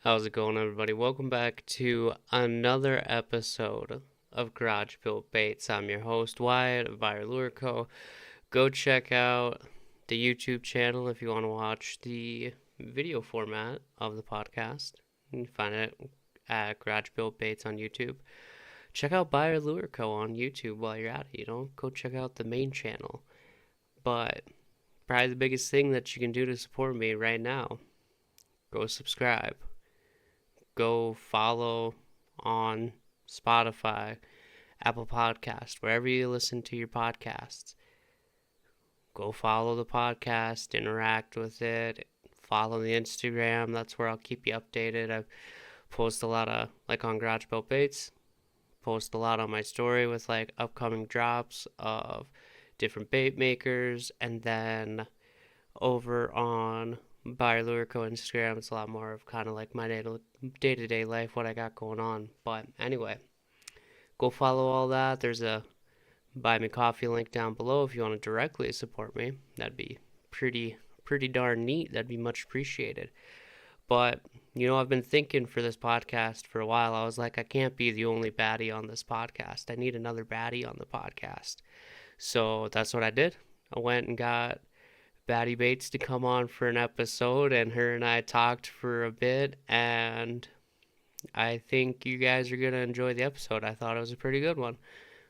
How's it going, everybody? Welcome back to another episode of Garage Built Baits. I'm your host, Wyatt of Buyer Lure Co. Go check out the YouTube channel if you want to watch the video format of the podcast. You can find it at Garage Built Baits on YouTube. Check out Buyer Lure Co. on YouTube while you're at it. Go check out the main channel. But probably the biggest thing that you can do to support me right now, go subscribe. Go follow on Spotify, Apple Podcast, wherever you listen to your podcasts. Go follow the podcast, interact with it, follow the Instagram. That's where I'll keep you updated. I post a lot of, like on Garage Built Baits, post a lot on my story with like upcoming drops of different bait makers, and then over on Buyer Lure Co. Instagram, it's a lot more of kind of like my day-to-day life, what I got going on. But anyway, go follow all that. There's a buy me coffee link down below if you want to directly support me. That'd be pretty darn neat. That'd be much appreciated. But I've been thinking for this podcast for a while. I was like, I can't be the only baddie on this podcast. I need another baddie on the podcast. So that's what I did. I went and got Baddie Bates to come on for an episode, and her and I talked for a bit, and I think you guys are going to enjoy the episode. I thought it was a pretty good one.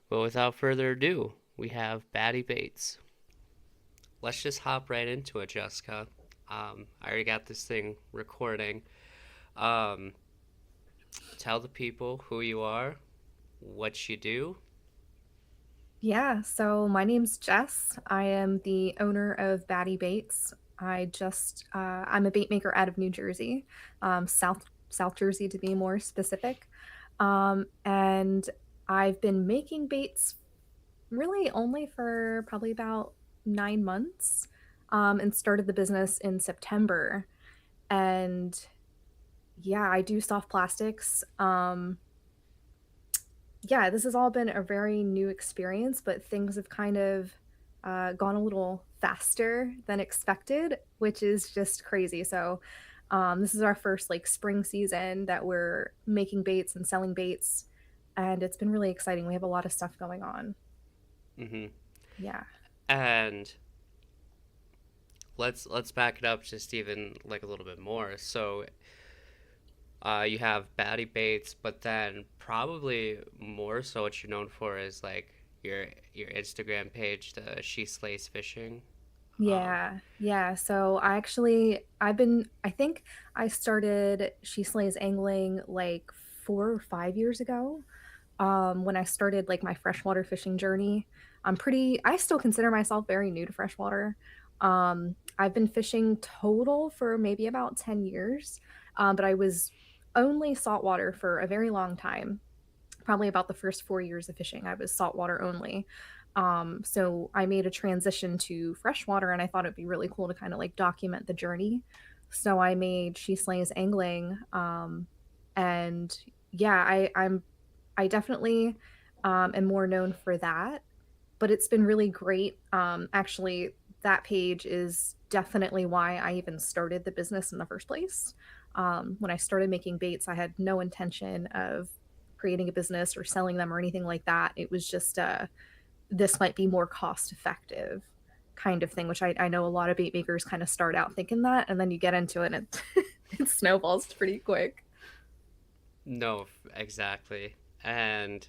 But without further ado, we have Baddie Bates. Let's just hop right into it, Jessica. I already got this thing recording. Um, Tell the people who you are, what you do. Yeah, so my name's Jess. I am the owner of Baddie Baits. I'm a bait maker out of New Jersey, South Jersey to be more specific. And I've been making baits really only for probably about 9 months, and started the business in September. And yeah, I do soft plastics. Yeah, this has all been a very new experience, but things have kind of gone a little faster than expected, which is just crazy. So, this is our first like spring season that we're making baits and selling baits, and it's been really exciting. We have a lot of stuff going on. Mm-hmm. Yeah. And let's back it up just even like a little bit more. So you have Baddie Bates, but then probably more so what you're known for is like your Instagram page, the She Slays Fishing. Um, Yeah. So I think I started She Slays Angling like 4 or 5 years ago. When I started like my freshwater fishing journey. I still consider myself very new to freshwater. I've been fishing total for maybe about 10 years, but I was only saltwater for a very long time. Probably about the first 4 years of fishing, I was saltwater only. So I made a transition to freshwater, and I thought it'd be really cool to kind of like document the journey. So I made She Slays Angling, and yeah, I definitely am more known for that, but it's been really great. Actually, that page is definitely why I even started the business in the first place. When I started making baits, I had no intention of creating a business or selling them or anything like that. It was just this might be more cost effective kind of thing, which I know a lot of bait makers kind of start out thinking that, and then you get into it and it snowballs pretty quick. no, exactly. And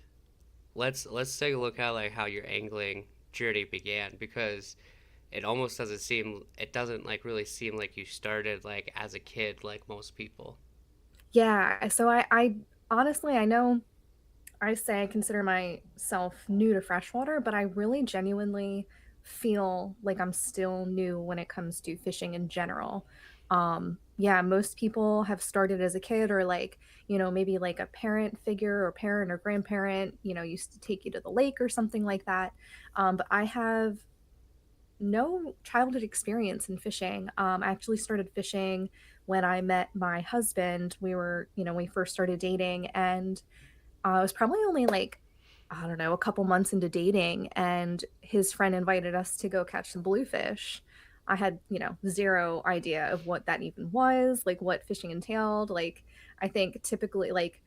let's take a look at like how your angling journey began, because it doesn't like really seem like you started like as a kid like most people. Yeah, so I honestly, I know I say I consider myself new to freshwater, but I really genuinely feel like I'm still new when it comes to fishing in general. Yeah, most people have started as a kid, or like, maybe like a parent figure or parent or grandparent, used to take you to the lake or something like that. But I have no childhood experience in fishing. I actually started fishing when I met my husband. We first started dating, and I was probably only like, I don't know, a couple months into dating, and his friend invited us to go catch some bluefish. I had, zero idea of what that even was, like what fishing entailed. Like, I think typically, like,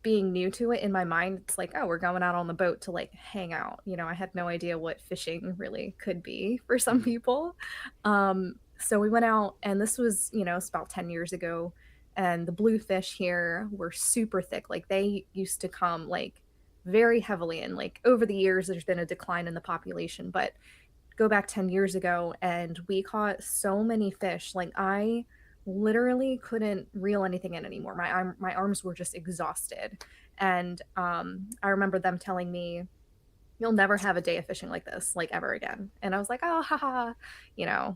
being new to it in my mind, it's like, oh, we're going out on the boat to like hang out. I had no idea what fishing really could be for some Hmm. people. So we went out, and this was, it's about 10 years ago. And the bluefish here were super thick. Like, they used to come like very heavily in. Like, over the years, there's been a decline in the population, but go back 10 years ago, and we caught so many fish. Like, I literally couldn't reel anything in anymore. My arms were just exhausted. And I remember them telling me, "You'll never have a day of fishing like this, like, ever again." And I was like, "Oh, haha,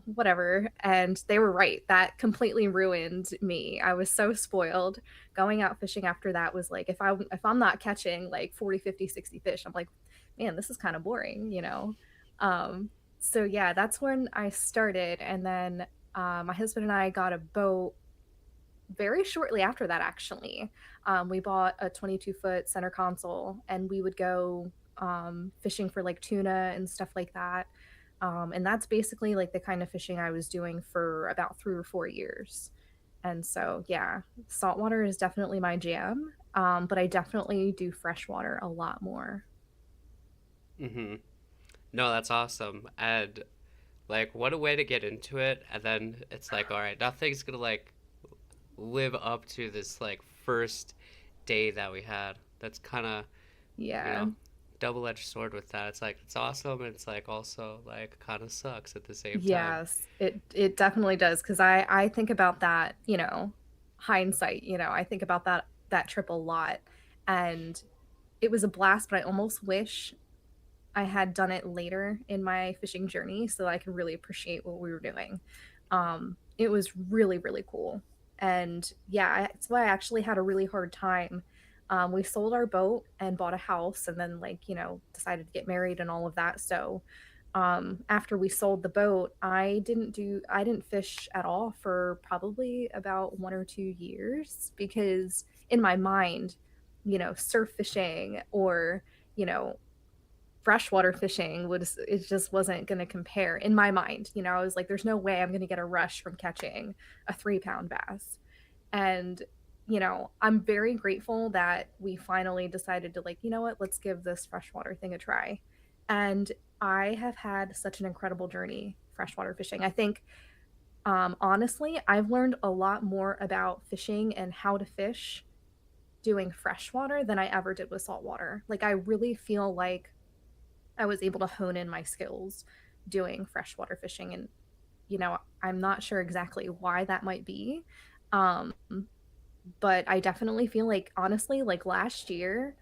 whatever." And they were right. That completely ruined me. I was so spoiled. Going out fishing after that was like, if I'm not catching like 40, 50, 60 fish, I'm like, man, this is kind of boring. Um, so yeah, that's when I started. And then my husband and I got a boat very shortly after that, actually. We bought a 22-foot center console, and we would go fishing for like tuna and stuff like that. And that's basically like the kind of fishing I was doing for about 3 or 4 years. And so, yeah, saltwater is definitely my jam, but I definitely do freshwater a lot more. Hmm. No, that's awesome. And like, what a way to get into it. And then it's like, all right, nothing's gonna like live up to this like first day that we had. That's kind of, you Yeah. know, double-edged sword with that. It's like it's awesome, and it's like also like kind of sucks at the same time. Yes, it definitely does, because I think about that, hindsight, I think about that trip a lot, and it was a blast, but I almost wish I had done it later in my fishing journey so that I could really appreciate what we were doing. It was really, really cool. And yeah, that's why I actually had a really hard time. We sold our boat and bought a house, and then, like, decided to get married and all of that. So after we sold the boat, I didn't fish at all for probably about 1 or 2 years, because in my mind, surf fishing or, you know, freshwater fishing was it just wasn't going to compare in my mind. I was like, there's no way I'm going to get a rush from catching a 3 pound bass. And I'm very grateful that we finally decided to, like, what, let's give this freshwater thing a try. And I have had such an incredible journey freshwater fishing. I think, honestly, I've learned a lot more about fishing and how to fish doing freshwater than I ever did with saltwater. Like, I really feel like I was able to hone in my skills doing freshwater fishing. And, I'm not sure exactly why that might be. Um, but I definitely feel like, honestly, like, last year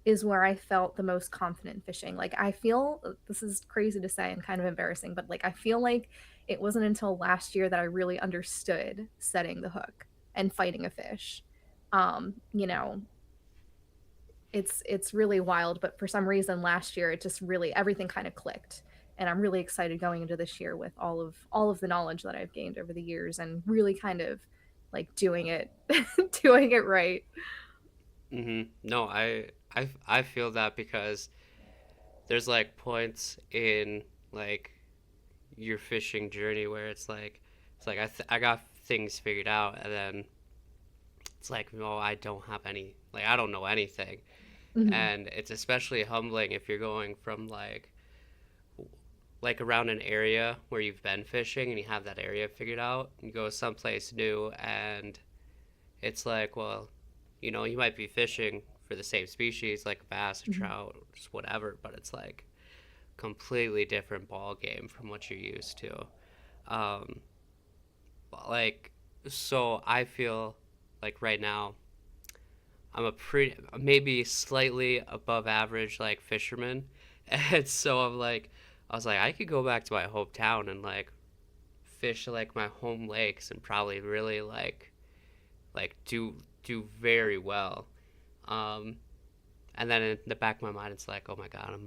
is where I felt the most confident fishing. Like, I feel this is crazy to say and kind of embarrassing, but like, I feel like it wasn't until last year that I really understood setting the hook and fighting a fish. Um, you know, it's really wild, but for some reason last year it just really everything kind of clicked. And I'm really excited going into this year with all of the knowledge that I've gained over the years, and really kind of like doing it doing it right. No, I feel that because there's like points in like your fishing journey where it's like I got things figured out, and then it's like, no, I don't have any, like I don't know anything. Mhm. And it's especially humbling if you're going from like around an area where you've been fishing and you have that area figured out, and you go someplace new, and it's like, well, you might be fishing for the same species like a bass, a Mhm. trout, just whatever, but it's like completely different ball game from what you're used to. Um, like, so I feel like right now I'm a pretty, maybe slightly above average like fisherman, and so I was like, I could go back to my hometown and like fish like my home lakes and probably really do very well. Um, and then in the back of my mind, it's like, oh my god, I'm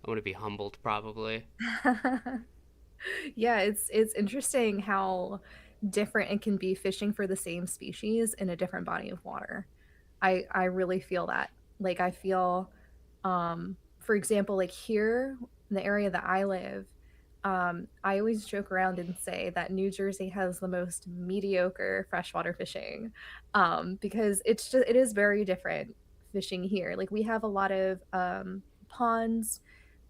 gonna be humbled probably. Yeah, it's interesting how different it can be fishing for the same species in a different body of water. I really feel that. Like, I feel, for example, like here in the area that I live, I always joke around and say that New Jersey has the most mediocre freshwater fishing, because it is very different fishing here. Like we have a lot of ponds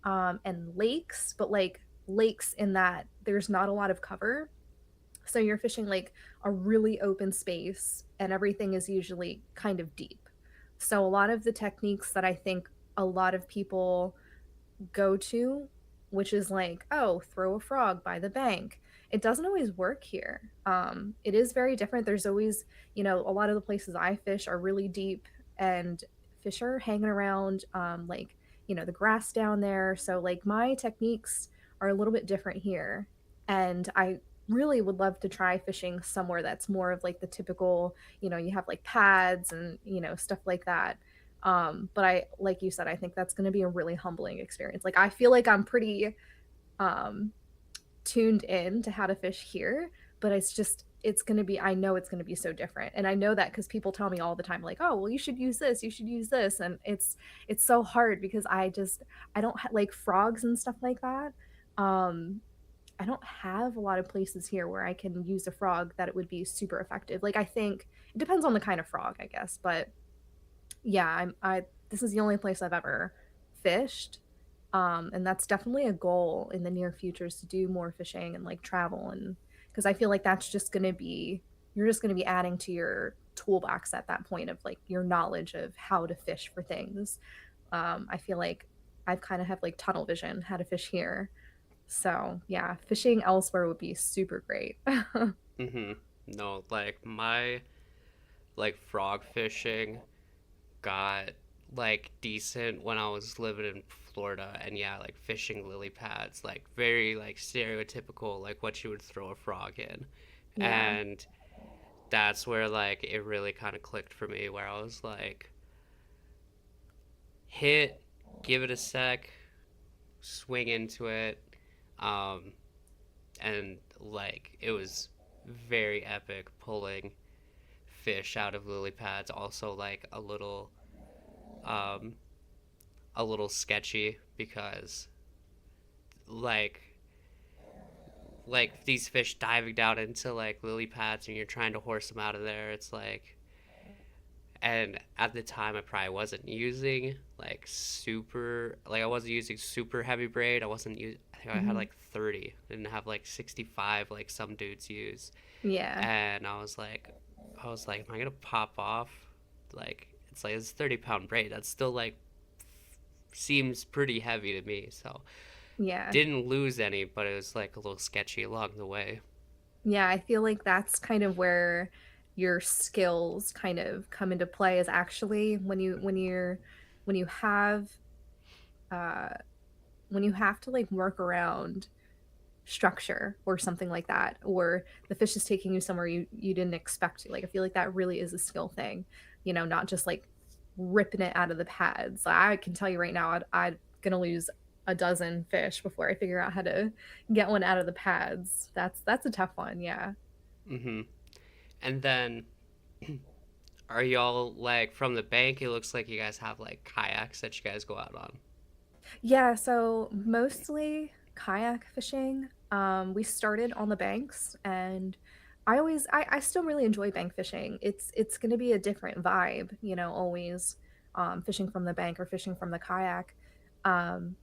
and lakes, but like lakes in that there's not a lot of cover. So you're fishing like a really open space, and everything is usually kind of deep. So a lot of the techniques that I think a lot of people go to, which is like, oh, throw a frog by the bank. It doesn't always work here. It is very different. There's always, a lot of the places I fish are really deep, and fish are hanging around, like, the grass down there. So, like, my techniques are a little bit different here. And I really would love to try fishing somewhere that's more of like the typical, you have like pads and, stuff like that. But I, like you said, I think that's going to be a really humbling experience. Like I feel like I'm pretty um, tuned in to how to fish here, but it's going to be, I know it's going to be so different. And I know that because people tell me all the time, like, oh, well, you should use this, you should use this. And it's so hard because I don't like frogs and stuff like that. Um, I don't have a lot of places here where I can use a frog that it would be super effective. Like I think it depends on the kind of frog, I guess, but yeah, I this is the only place I've ever fished. And that's definitely a goal in the near future is to do more fishing and like travel, and because I feel like that's just going to be you're just going to be adding to your toolbox at that point of like your knowledge of how to fish for things. I feel like I've kind of have like tunnel vision how to fish here. So, yeah, fishing elsewhere would be super great. Mm-hmm. No, like my like frog fishing got like decent when I was living in Florida, and yeah, like fishing lily pads, like very like stereotypical, like what you would throw a frog in. Yeah. And that's where like it really kind of clicked for me, where I was like, hit, give it a sec, swing into it, um, and like it was very epic pulling fish out of lily pads. Also, like um, a little sketchy because like these fish diving down into like lily pads and you're trying to horse them out of there. It's like, and at the time I probably wasn't using like super, like I wasn't using super heavy braid. I wasn't using, I think I had Mhm. like 30, I didn't have like 65 like some dudes use. Yeah. And I was like, am I gonna pop off? Like it's like it's 30 pound braid. That's still like seems pretty heavy to me. So Yeah. didn't lose any, but it was like a little sketchy along the way. Yeah, I feel like that's kind of where your skills kind of come into play is actually when you have uh when you have to like work around structure or something like that, or the fish is taking you somewhere you didn't expect to. Like I feel like that really is a skill thing, not just like ripping it out of the pads. I can tell you right now, I'm gonna lose a dozen fish before I figure out how to get one out of the pads. That's a tough one. Yeah. Mm-hmm. And then, are y'all like from the bank? It looks like you guys have like kayaks that you guys go out on. Yeah, so mostly kayak fishing. We started on the banks, and I still really enjoy bank fishing. It's gonna be a different vibe, always fishing from the bank or fishing from the kayak. Um,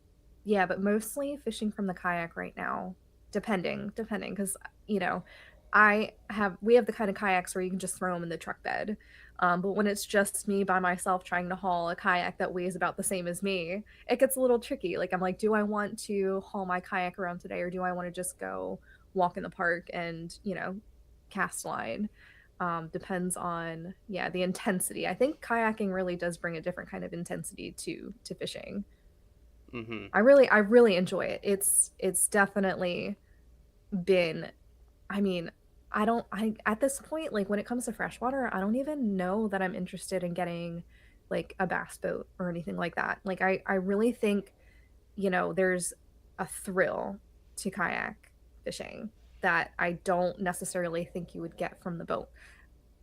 yeah, but mostly fishing from the kayak right now, depending, because you know, we have the kind of kayaks where you can just throw them in the truck bed. But when it's just me by myself trying to haul a kayak that weighs about the same as me, it gets a little tricky. Like I'm like, do I want to haul my kayak around today, or do I want to just go walk in the park and, cast line? Depends on, yeah, the intensity. I think kayaking really does bring a different kind of intensity to fishing. Mm-hmm. I really enjoy it. It's definitely been, I mean, I at this point, like when it comes to freshwater, I don't even know that I'm interested in getting like a bass boat or anything like that. Like I really think, there's a thrill to kayak fishing that I don't necessarily think you would get from the boat.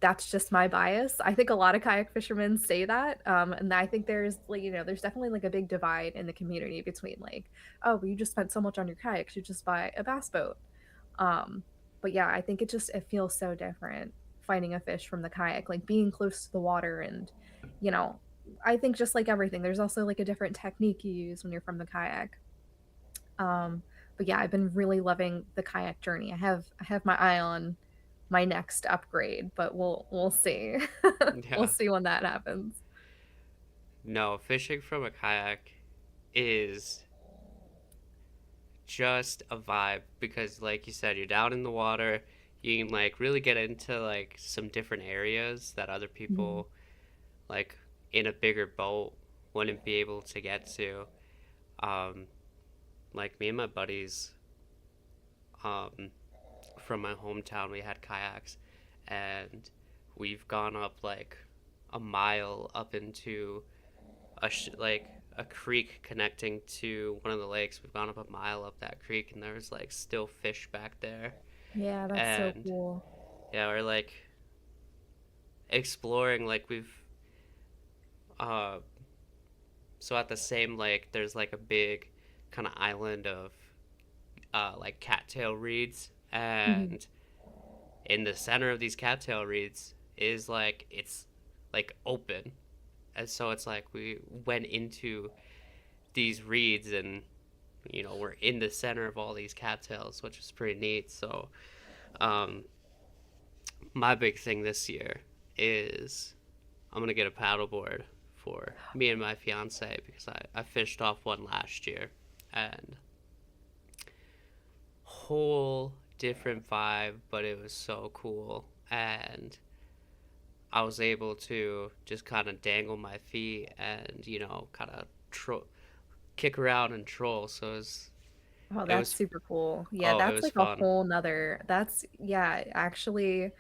that's just my bias. I think a lot of kayak fishermen say that, and I think there's like there's definitely like a big divide in the community between like, oh, well, you just spent so much on your kayak, you just buy a bass boat. Um, but yeah, I think it feels so different finding a fish from the kayak, like being close to the water, and you know, I think just like everything, there's also like a different technique you use when you're from the kayak. Um, but yeah, I've been really loving the kayak journey. I have my eye on my next upgrade, but we'll see. We'll Yeah. see when that happens. No, fishing from a kayak is just a vibe because, like you said, you're down in the water. You can like really get into like some different areas that other Mhm. people like in a bigger boat wouldn't be able to get to. Um, like me and my buddies um, from my hometown, we had kayaks, and we've gone up like a mile up into like a creek connecting to one of the lakes. We've gone up a mile up that creek, and there's like still fish back there. Yeah, that's so And cool. yeah, we're like exploring. Like we've uh, so at the same lake, there's like a big kind of island of like cattail reeds, Mhm. and in the center of these cattail reeds is like it's like open, and so it's like we went into these reeds and we're in the center of all these cattails, which is pretty neat. So um, my big thing this year is I'm gonna get a paddleboard for me and my fiance because I fished off one last year, and whole different vibe, but it was so cool. And I was able to just kind of dangle my feet and kind of kick around and troll. So Oh, it that's was super cool. Yeah, oh, it that's was like a fun. whole nother that's yeah, actually,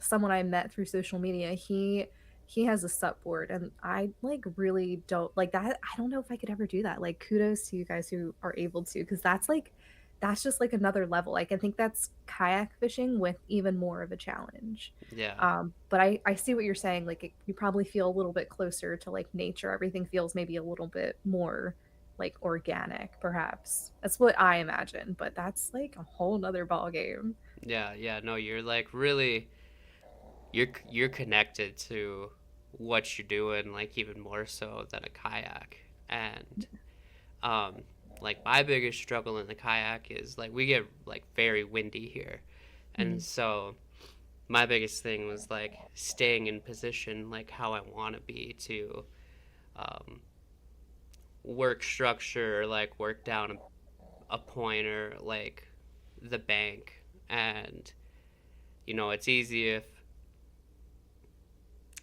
someone I met through social media, he has a sup board and I like really don't like that. I don't know if I could ever do that. Like kudos to you guys who are able to, because that's just like another level. Like I think that's kayak fishing with even more of a challenge. Yeah, But I see what you're saying. Like you probably feel a little bit closer to like nature. Everything feels maybe a little bit more like organic, perhaps. That's what I imagine, but that's like a whole nother ball game. yeah. No, you're like really you're connected to what you're doing, like even more so than a kayak. And um, like my biggest struggle in the kayak is like we get like very windy here, and Mhm. so my biggest thing was like staying in position like how I want to be to um, work structure or like work down a point or like the bank. And it's easy if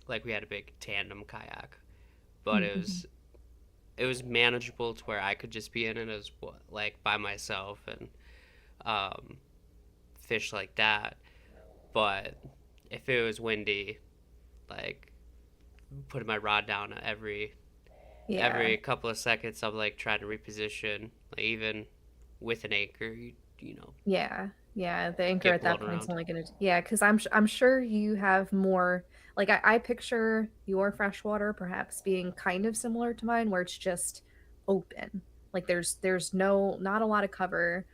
like we had a big tandem kayak, but it Mhm. was it was manageable to where I could just be in it as like by myself and um, fish like that. But if it was windy, like putting my rod down Yeah. every couple of seconds, I'm like trying to reposition, like even with an anchor, Yeah. Yeah, the anchor get at that blown point is around. only gonna yeah, because I'm sure you have more like I picture your freshwater perhaps being kind of similar to mine, where it's just open. Like there's not a lot of cover,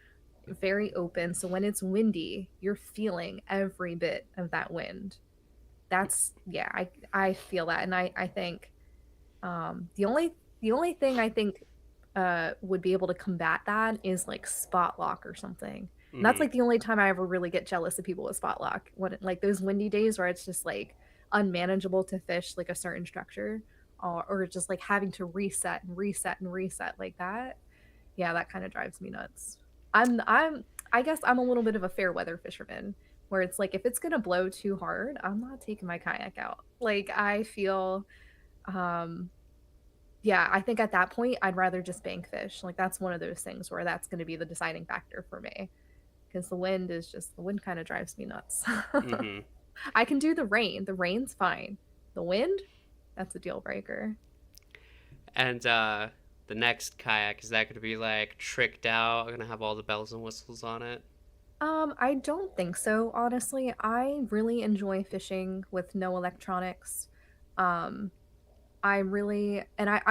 very open. So when it's windy, you're feeling every bit of that wind. That's yeah, I feel that, and I think the only thing I think would be able to combat that is like spot lock or something. And that's Mm-hmm. like the only time I ever really get jealous of people with spot lock. When like those windy days where it's just like unmanageable to fish like a certain structure, or just like having to reset and reset and reset like that. Yeah, that kind of drives me nuts. I guess I'm a little bit of a fair weather fisherman where it's like if it's gonna blow too hard, I'm not taking my kayak out. Like I feel um yeah, I think at that point I'd rather just bank fish. Like that's one of those things where that's going to be the deciding factor for me because the wind kind of drives me nuts. Mm-hmm. I can do the rain. The rain's fine. The wind, that's a deal breaker. And the next kayak, is that going to be like tricked out? Gonna have all the bells and whistles on it? I don't think so, honestly. I really enjoy fishing with no electronics. Um, I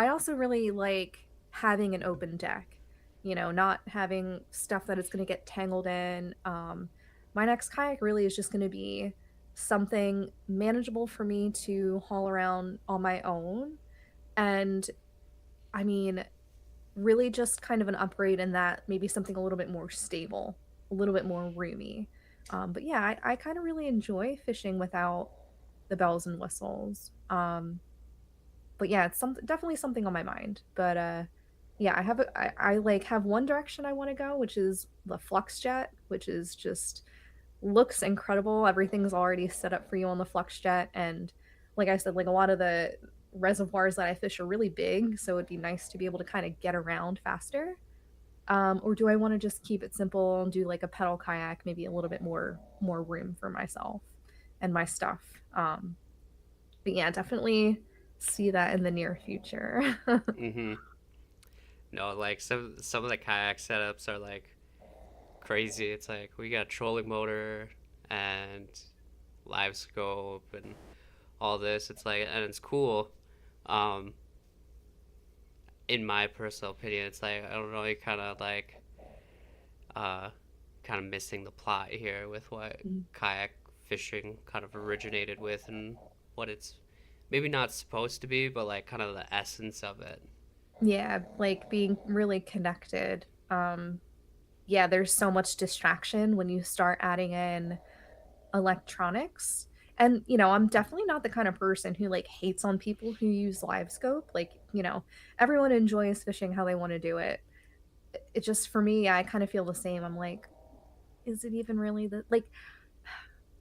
also really like having an open deck, not having stuff that is going to get tangled in. My next kayak really is just going to be something manageable for me to haul around on my own. And I mean, really just kind of an upgrade in that maybe something a little bit more stable, a little bit more roomy. But yeah, I kind of really enjoy fishing without the bells and whistles. But yeah, it's definitely something on my mind. But yeah, I like have one direction I want to go, which is the flux jet, which is just looks incredible. Everything's already set up for you on the flux jet, and like I said, like a lot of the reservoirs that I fish are really big, so it'd be nice to be able to kind of get around faster. Or do I want to just keep it simple and do like a pedal kayak, maybe a little bit more room for myself and my stuff. But yeah, definitely see that in the near future. Mm-hmm. No, like some of the kayak setups are like crazy. It's like we got a trolling motor and live scope and all this. It's like, and it's cool. Um, in my personal opinion, it's like I don't know, you uh, kind of missing the plot here with what kayak fishing kind of originated with and what it's maybe not supposed to be, but like kind of the essence of it. Yeah, like being really connected. Yeah, there's so much distraction when you start adding in electronics. And, I'm definitely not the kind of person who like hates on people who use live scope. Like, everyone enjoys fishing how they want to do it. It just for me, I kind of feel the same. I'm like, is it even really the like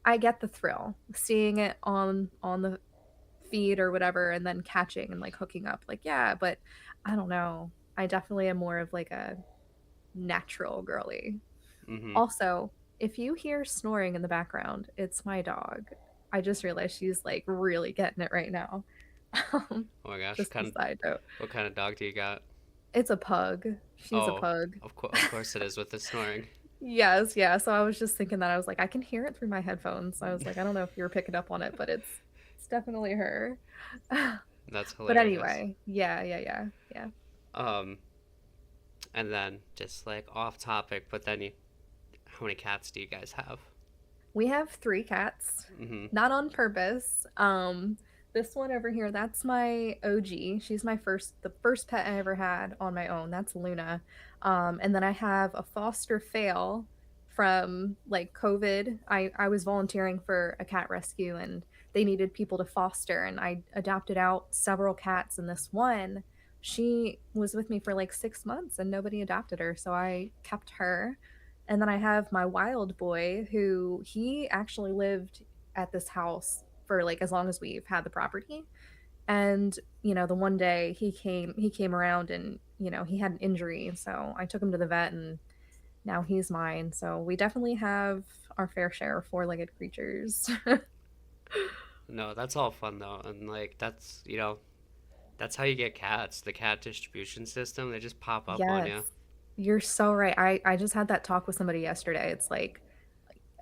I get the thrill seeing it on the feed or whatever and then catching and like hooking up. Like, yeah, but I don't know. I definitely am more of like a natural girly. Mm-hmm. Also, if you hear snoring in the background, it's my dog. I just realized she's like really getting it right now. Um, Oh my gosh, just a side note. what kind of dog do you got? It's a pug. She's a Oh, pug. of course it is with the snoring. Yes, yeah. So I was just thinking that I was like, I can hear it through my headphones. I was like, I don't know if you were picking up on it, but it's definitely her. That's But hilarious. anyway, yeah, yeah, yeah, yeah. Um, and then just like off topic, but then how many cats do you guys have? We have three cats, Mm-hmm. not on purpose. This one over here, that's my OG. She's the first pet I ever had on my own. That's Luna. And then I have a foster fail from like COVID. I was volunteering for a cat rescue and they needed people to foster, and I adopted out several cats. And this one, she was with me for like 6 months and nobody adopted her, so I kept her. And then I have my wild boy who he actually lived at this house for like as long as we've had the property. And, the one day he came around and, he had an injury. So I took him to the vet and now he's mine. So we definitely have our fair share of four-legged creatures. No, that's all fun though, and like that's how you get cats. The cat distribution system, they just pop up on Yes. you. You're so right. I just had that talk with somebody yesterday. It's like,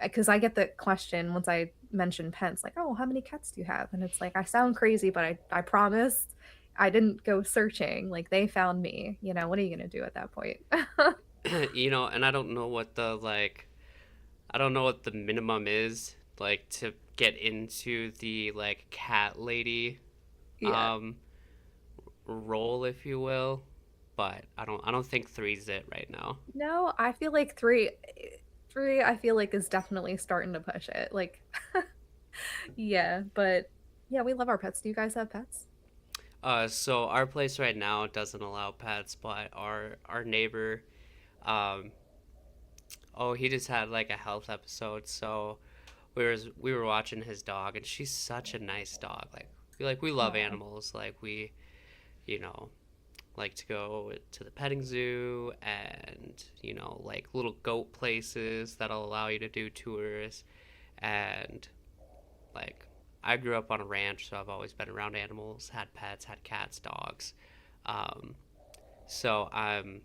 because I get the question once I mention pets, like, "Oh, how many cats do you have?" And it's like, I sound crazy, but I promise I didn't go searching. Like they found me. What are you gonna do at that point? And I don't know what the like I don't know what the minimum is like to get into the like cat lady Yeah. um role, if you will, but I don't think three's it right now. No, I feel like three. I feel like is definitely starting to push it. Like, yeah, but yeah, we love our pets. Do you guys have pets? So our place right now doesn't allow pets, but our neighbor, um, oh, he just had like a health episode, so we were watching his dog, and she's such a nice dog. We love Oh, animals. Like we, you know, like to go to the petting zoo and like little goat places that'll allow you to do tours, and like I grew up on a ranch, so I've always been around animals, had pets, had cats, dogs. Um, so I'm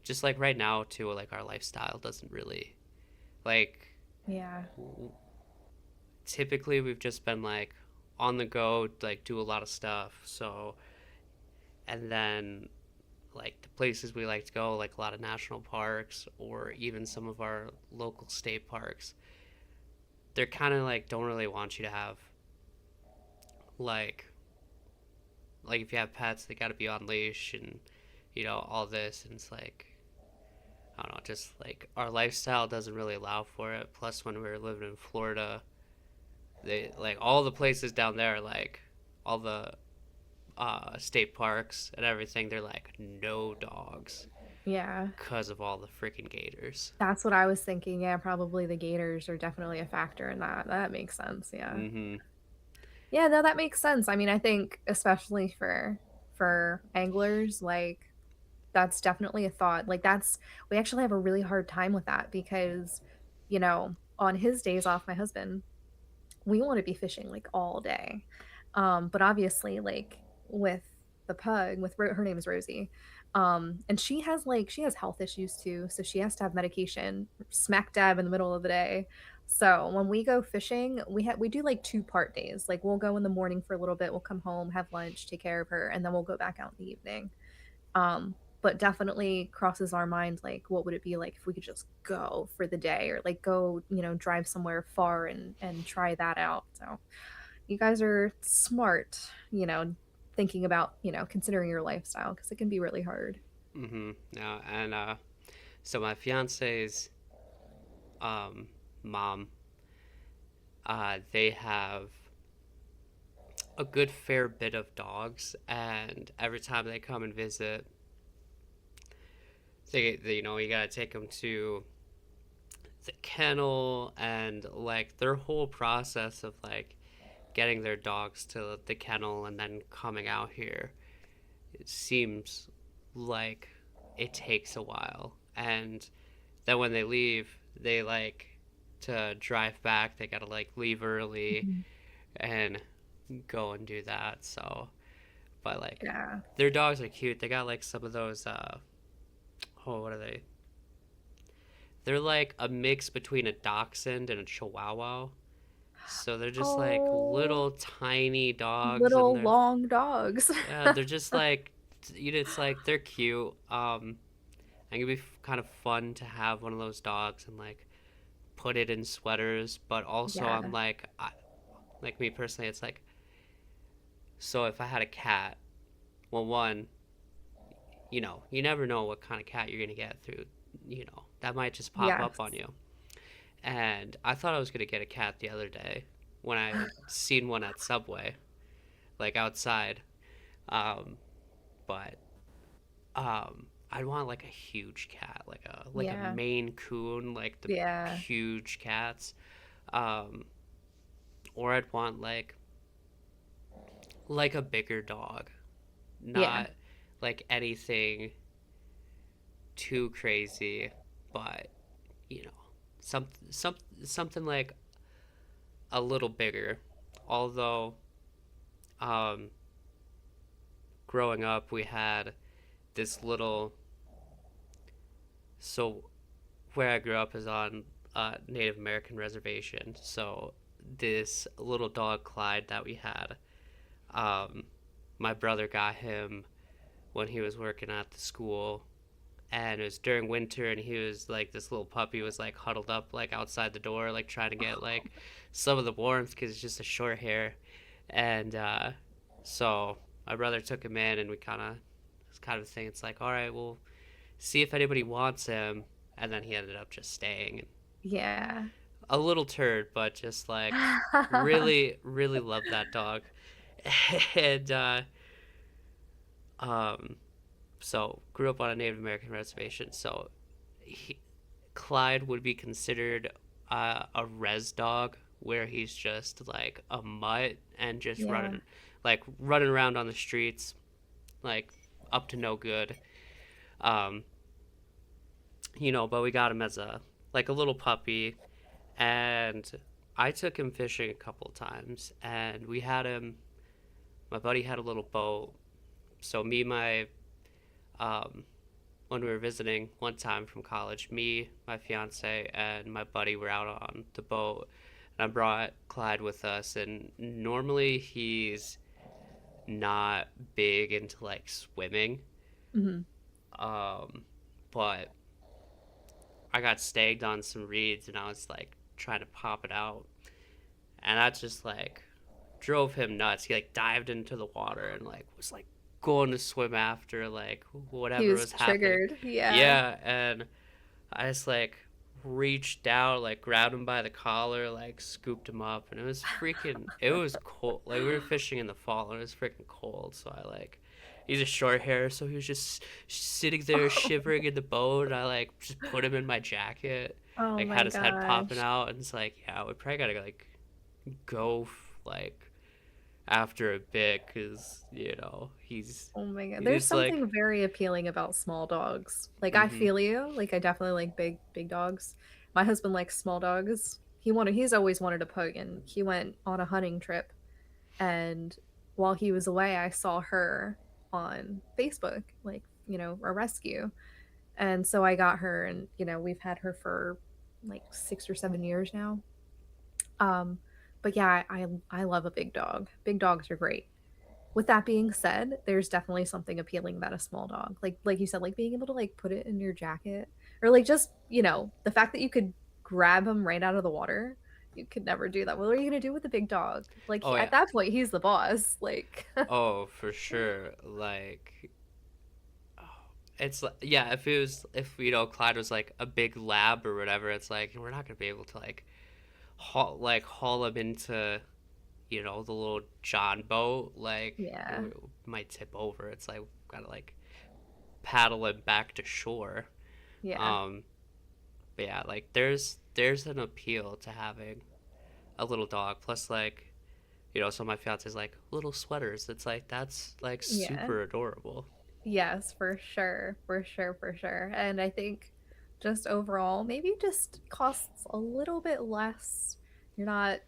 just like right now too, like our lifestyle doesn't really like Yeah. typically we've just been like on the go, like do a lot of stuff. So and then like the places we like to go, like a lot of national parks or even some of our local state parks, they're kind of like don't really want you to have like if you have pets, they got to be on leash and all this, and it's like I don't know, just like our lifestyle doesn't really allow for it. Plus, when we were living in Florida, they like all the places down there, like all the state parks and everything, they're like no dogs Yeah. because of all the freaking gators. That's what I was thinking. Yeah, probably the gators are definitely a factor in that. That makes sense. Yeah. Mm-hmm. Yeah, no, that makes sense. I mean, I think especially for anglers, like that's definitely a thought. Like that's we actually have a really hard time with that because, on his days off, my husband, we want to be fishing like all day. But obviously, like with the pug, her name is Rosie, and she has health issues too, so she has to have medication smack dab in the middle of the day. So when we go fishing, we do like 2-part days. Like we'll go in the morning for a little bit, we'll come home, have lunch, take care of her, and then we'll go back out in the evening. But definitely crosses our mind like what would it be like if we could just go for the day or like go, drive somewhere far and try that out. So you guys are smart, thinking about, considering your lifestyle because it can be really hard. Mm-hmm. Now and so my fiance's um mom, they have a good fair bit of dogs, and every time they come and visit, you gotta take them to the kennel, and like their whole process of like getting their dogs to the kennel and then coming out here, it seems like it takes a while. And then when they leave, they like to drive back, they gotta like leave early Mhm. and go and do that. So, but like Yeah. their dogs are cute. They got like some of those oh, what are they? They're like a mix between a dachshund and a chihuahua. So they're just like Oh, little tiny dogs, and little long dogs. they're just like it's like they're cute. And it'd be kind of fun to have one of those dogs and like put it in sweaters, but also I'm Yeah. like like me personally, it's like so if I had a cat, well, one, you never know what kind of cat you're gonna get through, that might just pop up on Yes. you. And I thought I was gonna get a cat the other day when I seen one at Subway, like outside. Um, but I'd want like a huge cat, like a Yeah. Maine Coon, like the Yeah. huge cats. Um, or I'd want like a bigger dog, Yeah. not like anything too crazy, but you know, something like a little bigger. Although, um, growing up, we had this little. So, where I grew up is on a Native American reservation. So, this little dog Clyde that we had, um, my brother got him when he was working at the school, and it was during winter, and he was like this little puppy was like huddled up like outside the door, like trying to get like some of the warmth because it's just a short hair. And so my brother took him in, and we kind of it's kind of a thing. It's like, all right, we'll see if anybody wants him, and then he ended up just staying. Yeah. A little turd, but just like really, really loved that dog. And um, so grew up on a Native American reservation. So he, Clyde would be considered a res dog, where he's just like a mutt and just Yeah. running around on the streets, like up to no good. Um, but we got him as a little puppy, and I took him fishing a couple of times, and we had him. My buddy had a little boat, so me, my um, when we were visiting one time from college, me, my fiance, and my buddy were out on the boat, and I brought Clyde with us. And normally he's not big into like swimming, Hmm. um, but I got snagged on some reeds, and I was like trying to pop it out, and that just like drove him nuts. He like dived into the water and like was like going to swim after like He whatever was was happening. triggered. Yeah. Yeah, and I just like reached out, like grabbed him by the collar, like scooped him up, and it was cold. Like we were fishing in the fall, and it was freaking cold. So I like, he's a short hair, so he was just sitting there shivering in the boat. And I like just put him in my jacket, Oh like my had his head popping gosh. out, and it's like, yeah, we probably gotta like go like after a bit, cause Oh my God. There's he's like, something very appealing about small dogs. Like I mm-hmm, feel you. Like I definitely like big dogs. My husband likes small dogs. He's always wanted a pug and he went on a hunting trip and while he was away I saw her on Facebook, like, a rescue. And so I got her and we've had her for like 6 or 7 years now. Um but yeah, I love a big dog. Big dogs are great. With that being said, there's definitely something appealing about a small dog. Like you said, like being able to like put it in your jacket or like just, the fact that you could grab him right out of the water. You could never do that. What are you going to do with a big dog? Like oh at yeah, that point, he's the boss. Like oh for sure, like it's like, yeah, if Clyde was like a big lab or whatever, it's like we're not gonna be able to haul him into the little John boat, like yeah. it might tip over. It's like we've gotta like paddle him back to shore. Yeah. um but yeah, like there's an appeal to having a little dog, plus like so my fiance's like little sweaters, it's like that's like Yeah. super adorable. Yes, for sure. For sure, for sure. And I think just overall, maybe just costs a little bit less. You're not,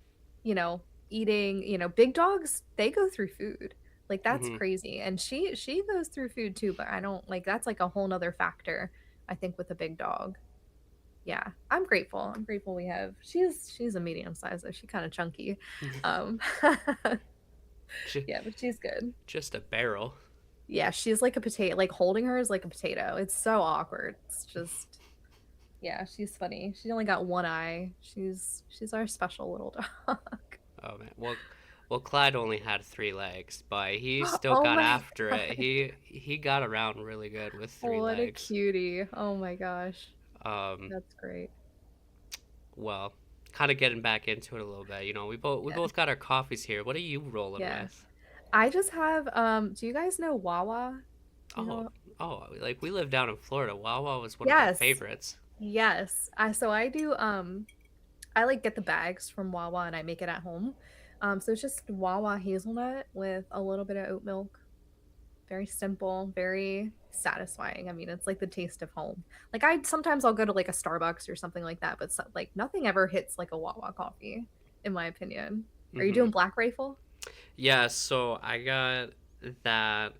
you know, eating, big dogs, they go through food. Like that's Hmm. crazy. And she goes through food too, but I don't like that's like a whole nother factor, I think, with a big dog. Yeah. I'm grateful. I'm grateful we have she's a medium size, though. She's kind of chunky. Um yeah, but she's good. Just a barrel. Yeah, she's like a potato. Like holding her is like a potato. It's so awkward. It's just, yeah, she's funny. She only got one eye. She's our special little dog. Oh man. Well, Clyde only had 3 legs, but he still Oh got my after god. it. He got around really good with three What a legs. cutie. Oh my gosh. Um, That's great. well, kind of getting back into it a little bit. We Yeah. both got our coffees here. What are you rolling Yeah. with? I just have do you guys know Wawa? Do you Oh, know? like we live down in Florida. Wawa was one of our Yes. favorites. Yes. I do I like get the bags from Wawa and I make it at home. So it's just Wawa hazelnut with a little bit of oat milk. Very simple, very satisfying. I mean, it's like the taste of home. Like I'll go to like a Starbucks or something like that, but like nothing ever hits like a Wawa coffee, in my opinion. Are you Mm-hmm. doing Black Rifle? Yeah, so I got that.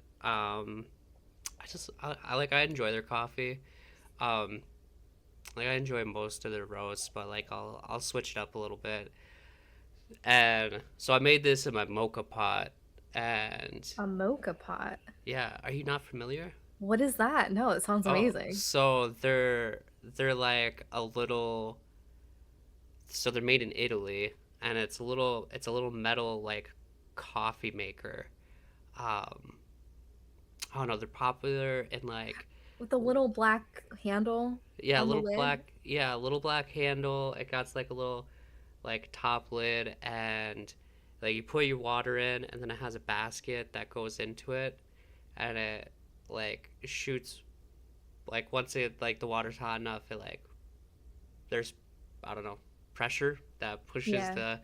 I enjoy their coffee. Um, like I enjoy most of their roasts, but like I'll switch it up a little bit. And so I made this in my mocha pot. And A mocha pot. yeah, are you not familiar? What is that? No, it sounds Oh, amazing. so they're like a little. So they're made in Italy, and it's a little metal like coffee maker. Um, I don't know. They're popular in like, With a little black handle yeah, a on the little lid. black, yeah, a little black handle. It got like a little like top lid, and like you put your water in, and then it has a basket that goes into it, and it like shoots, like once it like the water's hot enough, it like there's, I don't know, pressure that pushes Yeah. the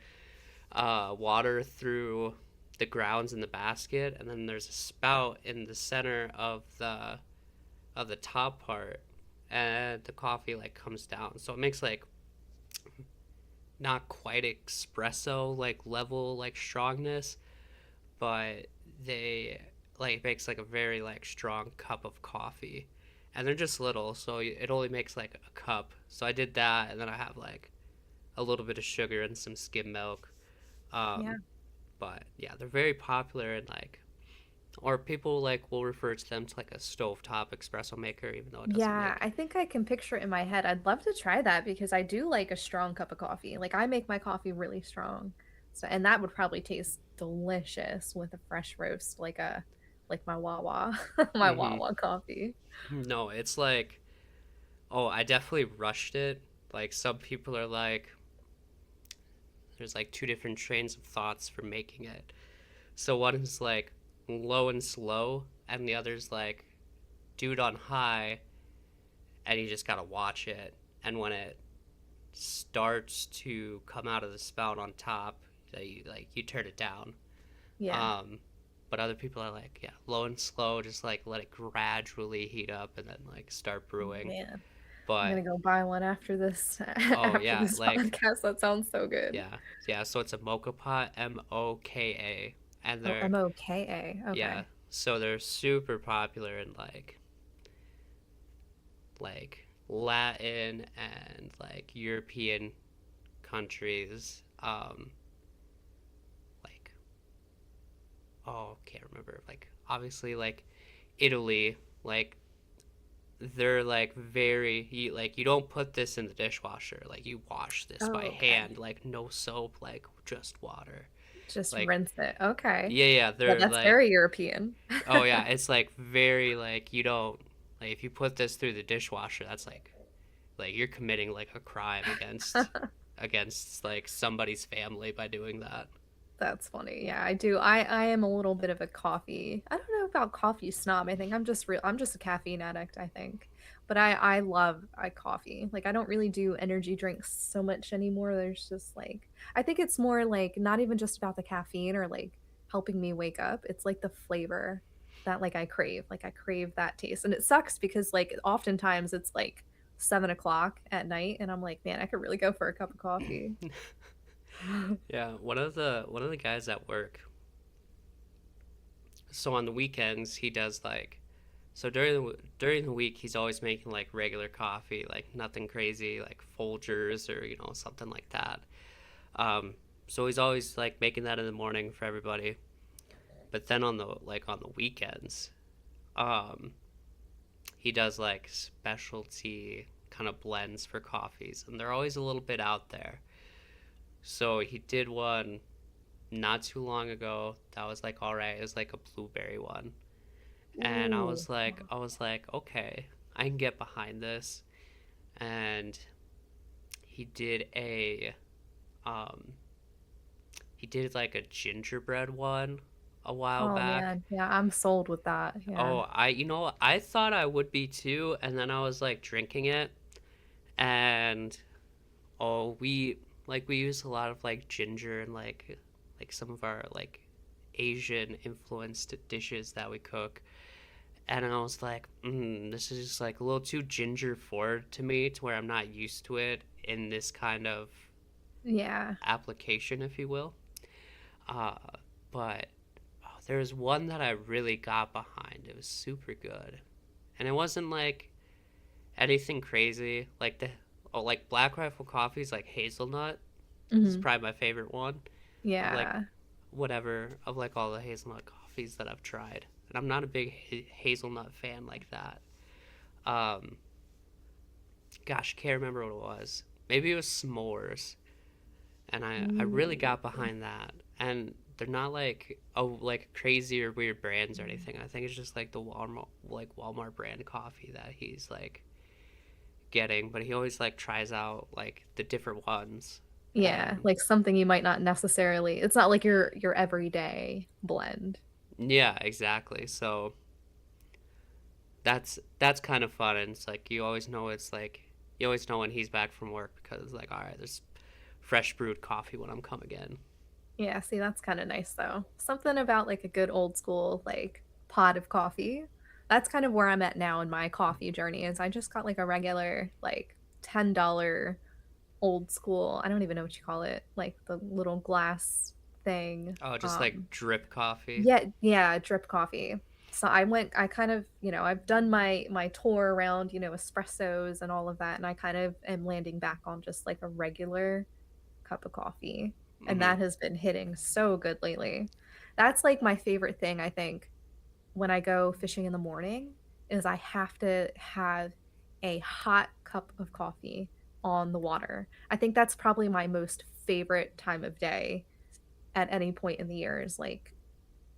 water through the grounds in the basket, and then there's a spout in the center of the top part, and the coffee like comes down, so it makes like not quite espresso like level like strongness, but they like makes like a very like strong cup of coffee. and they're just little, so it only makes like a cup. So I did that, and then I have like a little bit of sugar and some skim milk. Yeah. Um, but yeah, they're very popular and like, or people like will refer to them to like a stovetop espresso maker, even though it doesn't Yeah, make. I think I can picture it in my head. I'd love to try that because I do like a strong cup of coffee. Like I make my coffee really strong. So and that would probably taste delicious with a fresh roast like my Wawa my Mm-hmm. Wawa coffee. No, it's like, oh, I definitely rushed it. Like some people are like, there's like two different trains of thoughts for making it. So one is like low and slow, and the other's like dude on high, and you just gotta watch it. And when it starts to come out of the spout on top, you turn it down. Yeah. Um, but other people are like, yeah, low and slow, just like let it gradually heat up and then like start brewing. Man, I'm But gonna go buy one after this oh after yeah, this like podcast. That sounds so good. yeah, yeah. So it's a mocha pot, Moka, and Oh, they're Moka. yeah. Okay. So they're super popular in like Latin and like European countries. Like oh, can't remember. Like obviously like Italy, like they're like very like you don't put this in the dishwasher. Like you wash this by Oh, okay. hand, like no soap, like just water. Just Like rinse it. Okay. yeah, yeah, Yeah, they're that's like very European. oh yeah, it's like very like you don't like if you put this through the dishwasher, that's like you're committing like a crime against like somebody's family by doing that. That's funny. Yeah, I do. I am a little bit of a coffee. I don't know about coffee snob. I think I'm just a caffeine addict, I think. But I love coffee. Like I don't really do energy drinks so much anymore. There's just like I think it's more like not even just about the caffeine or like helping me wake up. It's like the flavor that like I crave. Like I crave that taste. And it sucks because like oftentimes it's like 7 o'clock at night and I'm like, man, I could really go for a cup of coffee. Yeah, one of the guys at work. So on the weekends he does like so during the week he's always making like regular coffee, like nothing crazy, like Folgers or something like that. Um, so he's always like making that in the morning for everybody. But then on the weekends, um, he does like specialty kind of blends for coffees, and they're always a little bit out there. So he did one not too long ago that was like all right. It was like a blueberry one, and Ooh. I was like, okay, I can get behind this. And he did a um he did like a gingerbread one a while Oh back. man, yeah, I'm sold with that. Yeah. Oh, I thought I would be too, and then I was like drinking it, and oh, we use a lot of like ginger and like some of our like Asian influenced dishes that we cook, and I was like, this is just like a little too ginger forward to me, to where I'm not used to it in this kind of Yeah. application, if you will. Uh, but there's one that I really got behind. It was super good, and it wasn't like anything crazy. Like Black Rifle Coffee's like hazelnut. This is Hmm. probably my favorite one of like Yeah. whatever of like all the hazelnut coffees that I've tried. And I'm not a big hazelnut fan like that. Um, gosh, can't remember what it was. Maybe it was s'mores, and I really Ooh. got behind that. And they're not like like crazy or weird brands or anything. I think it's just like the Walmart brand coffee that he's like getting, but he always like tries out like the different ones. Yeah, And like something you might not necessarily. It's not like your everyday blend. yeah, exactly. So that's kind of fun, and it's like you always know when he's back from work because it's like all right, there's fresh brewed coffee when I'm coming in. Yeah, see, that's kind of nice though. Something about like a good old school like pot of coffee. That's kind of where I'm at now in my coffee journey is I just got like a regular like $10 old school. I don't even know what you call it, like the little glass thing. Oh, just like drip coffee. Yeah, yeah, drip coffee. So I kind of, I've done my tour around, espressos and all of that, and I kind of am landing back on just like a regular cup of coffee. And Mm-hmm. that has been hitting so good lately. That's like my favorite thing, I think, when I go fishing in the morning, is I have to have a hot cup of coffee on the water. I think that's probably my most favorite time of day at any point in the year is like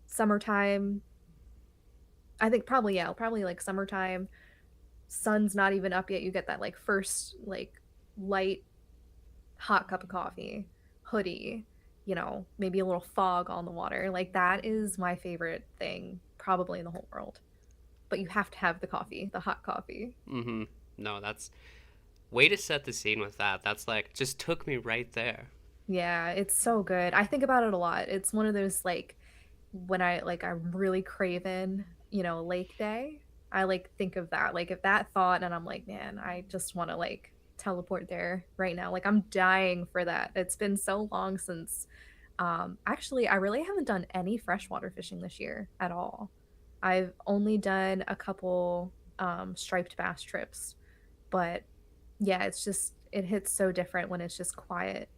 summertime. I think probably, yeah, probably like summertime. Sun's not even up yet. You get that like first like light hot cup of coffee, hoodie, maybe a little fog on the water. Like that is my favorite thing probably in the whole world. But you have to have the coffee, the hot coffee. Mm-hmm. No, that's way to set the scene with that. That's like just took me right there. Yeah, it's so good. I think about it a lot. It's one of those like when I'm really craving, lake day. I like think of that. Like if that thought and I'm like, man, I just want to like teleport there right now. Like I'm dying for that. It's been so long since actually I really haven't done any freshwater fishing this year at all. I've only done a couple striped bass trips, but yeah, it hits so different when it's just quiet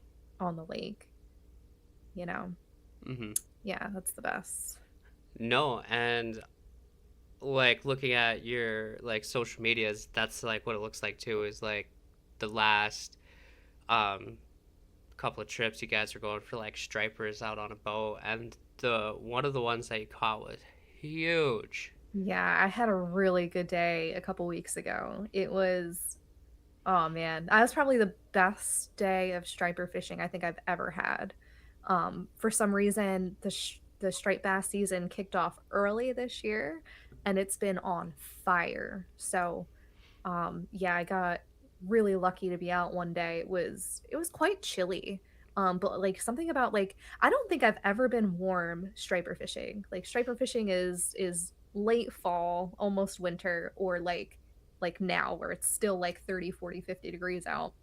on the lake, you know. Mm-hmm. Yeah, that's the best. No, and like looking at your like social medias, that's like what it looks like too. Is like the last um couple of trips you guys were going for like stripers out on a boat, and the one of the ones that you caught was huge. Yeah, I had a really good day a couple weeks ago. Oh man, that was probably the best day of striper fishing I think I've ever had. For some reason, the striped bass season kicked off early this year, and it's been on fire. So, yeah, I got really lucky to be out one day. It was quite chilly. But like something about like I don't think I've ever been warm striper fishing. Like striper fishing is late fall, almost winter, or like now where it's still like 30, 40, 50 degrees out.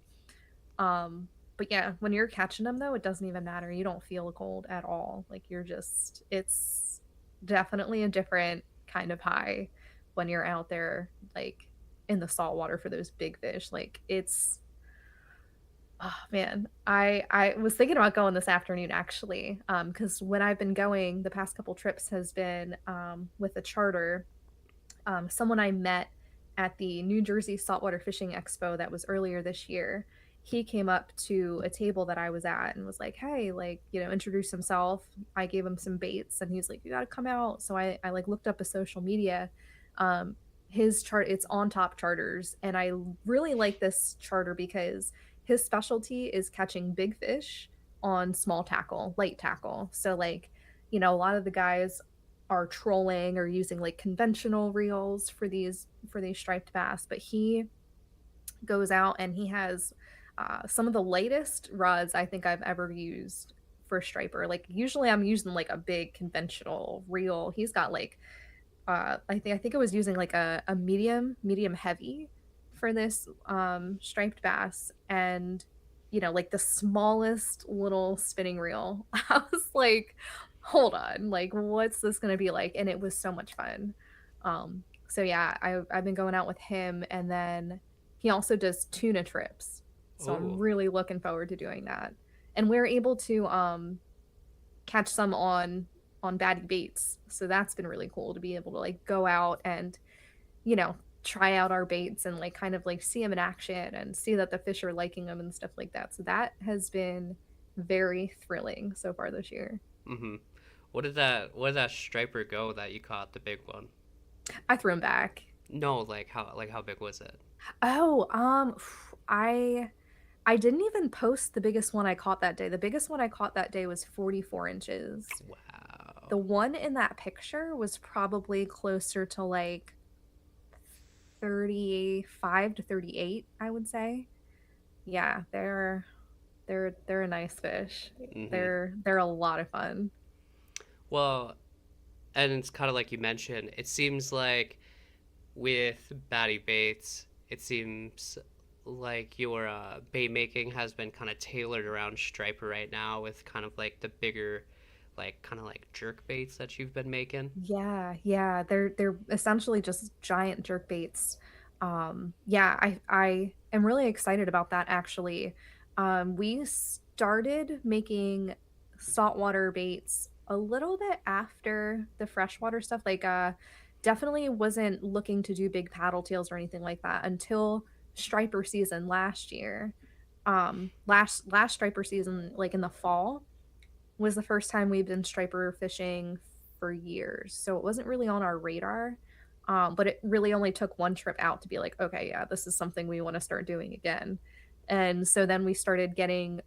But yeah, when you're catching them though, it doesn't even matter. You don't feel cold at all. Like it's definitely a different kind of high when you're out there like in the salt water for those big fish. Like it's oh man, I was thinking about going this afternoon actually, because when I've been going, the past couple trips has been with a charter. Someone I met at the New Jersey Saltwater Fishing Expo that was earlier this year. He came up to a table that I was at and was like, "Hey, like, introduce himself." I gave him some baits, and he's like, "You got to come out." So I like looked up his social media. Um, his chart, it's on top charters, and I really like this charter because his specialty is catching big fish on small tackle, light tackle. So like, a lot of the guys are trolling or using like conventional reels for these striped bass, but he goes out and he has some of the lightest rods I think I've ever used for striper. Like usually I'm using like a big conventional reel. He's got like I think it was using like a medium heavy for this striped bass, and like the smallest little spinning reel. I was like, hold on, like what's this gonna be like? And it was so much fun. So yeah, I've been going out with him, and then he also does tuna trips. So I'm Oh, really looking forward to doing that. And we're able to catch some on Baddie baits. So that's been really cool to be able to like go out and, try out our baits and like kind of like see them in action and see that the fish are liking them and stuff like that. So that has been very thrilling so far this year. mm-hmm. What did that striper go that you caught the big one? I threw him back. No, like how big was it? Oh, I didn't even post the biggest one I caught that day. The biggest one I caught that day was 44 inches. The Wow. one in that picture was probably closer to like 35 to 38, I would say. Yeah, they're a nice fish. Mm-hmm. They're a lot of fun. Well, and it's kind of like you mentioned. It seems like with Batty Bates, it seems like your bait making has been kind of tailored around striper right now, with kind of like the bigger like kind of like jerk baits that you've been making. Yeah, yeah, they're essentially just giant jerk baits. Yeah, I am really excited about that actually. We started making saltwater baits a little bit after the freshwater stuff. Definitely wasn't looking to do big paddle tails or anything like that until striper season last year. Last striper season, like in the fall, was the first time we've been striper fishing for years. So it wasn't really on our radar. But it really only took one trip out to be like, okay, yeah, this is something we want to start doing again. And so then we started getting,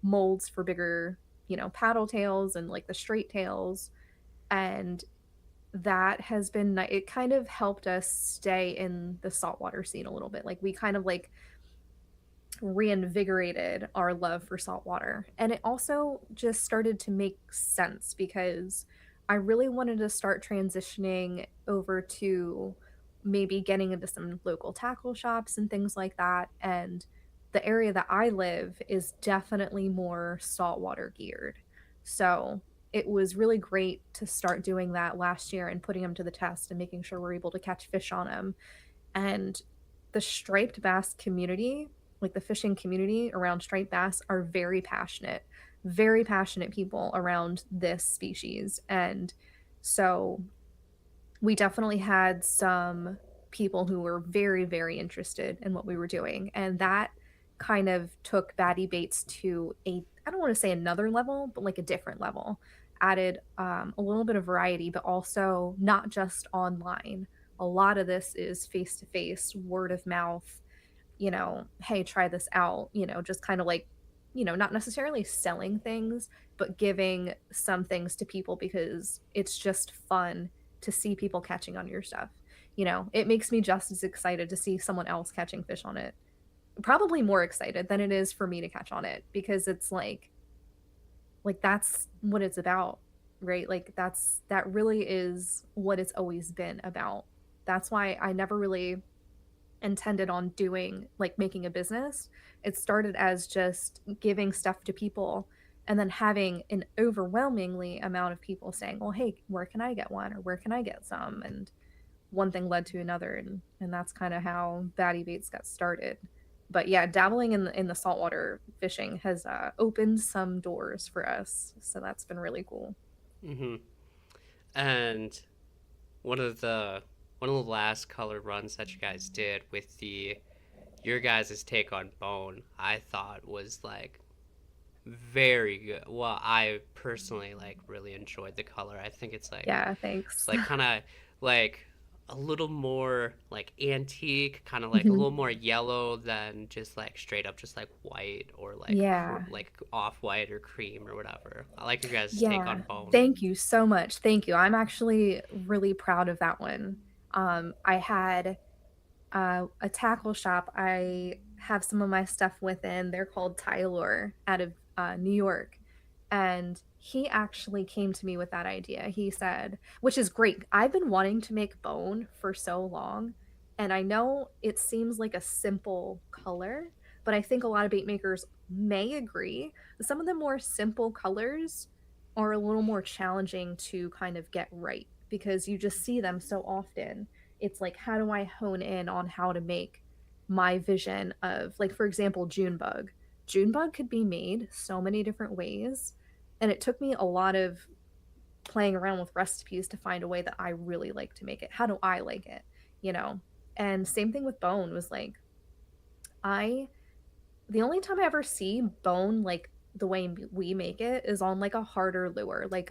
molds for bigger, paddle tails and like the straight tails. And that has been, it kind of helped us stay in the saltwater scene a little bit. Like we kind of like reinvigorated our love for saltwater. And it also just started to make sense because I really wanted to start transitioning over to maybe getting into some local tackle shops and things like that. And the area that I live is definitely more saltwater geared. So it was really great to start doing that last year and putting them to the test and making sure we're able to catch fish on them. And the striped bass community, like the fishing community around striped bass, are very passionate people around this species. And so we definitely had some people who were very, very interested in what we were doing. And that kind of took Baddie Baits to I don't want to say another level, but like a different level. Added a little bit of variety, but also not just online. A lot of this is face to face, word of mouth, hey, try this out, just kind of like, not necessarily selling things, but giving some things to people because it's just fun to see people catching on your stuff. It makes me just as excited to see someone else catching fish on it. Probably more excited than it is for me to catch on it because it's like that's what it's about, right? Like that really is what it's always been about. That's why I never really intended on doing like making a business. It started as just giving stuff to people and then having an overwhelmingly amount of people saying, "Well, hey, where can I get one or where can I get some?" And one thing led to another and that's kind of how Baddie Baits got started. But yeah, dabbling in the saltwater fishing has opened some doors for us. So that's been really cool. Mm-hmm. And one of the one of the last color runs that you guys did with the your guys' take on bone, I thought was like very good. Well, I personally like really enjoyed the color. I think Yeah, it's thanks. like kind of like a little more like antique, kind of like a Mhm. little more yellow than just like straight up just like white or like Yeah. like off white or cream or whatever. I like your guys' take Yeah. on bone. Thank you so much. Thank you. I'm actually really proud of that one. I had a tackle shop I have some of my stuff within. They're called Tylor out of New York. And he actually came to me with that idea. He said, which is great. I've been wanting to make bone for so long. And I know it seems like a simple color, but I think a lot of bait makers may agree. Some of the more simple colors are a little more challenging to kind of get right because you just see them so often. It's like, how do I hone in on how to make my vision of, like, for example, Junebug? Junebug could be made so many different ways. And it took me a lot of playing around with recipes to find a way that I really like to make it. How do I like it? You know? And same thing with bone was like, I, the only time I ever see bone like the way we make it is on like a harder lure, like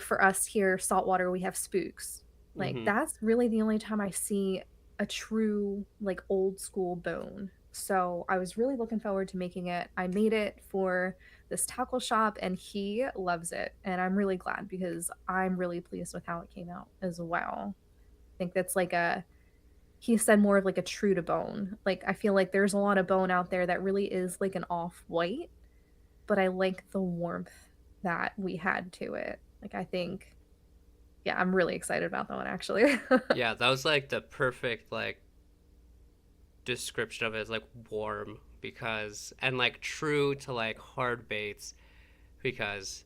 for us here, saltwater, we have spooks. Like Mm-hmm. that's really the only time I see a true like old school bone. So I was really looking forward to making it. I made it for this tackle shop and he loves it. And I'm really glad because I'm really pleased with how it came out as well. I think that's like he said more of like a true to bone. Like I feel like there's a lot of bone out there that really is like an off white, but I like the warmth that we had to it. Like I think yeah, I'm really excited about that one actually. Yeah, that was like the perfect like description of it is like warm because and like true to like hard baits because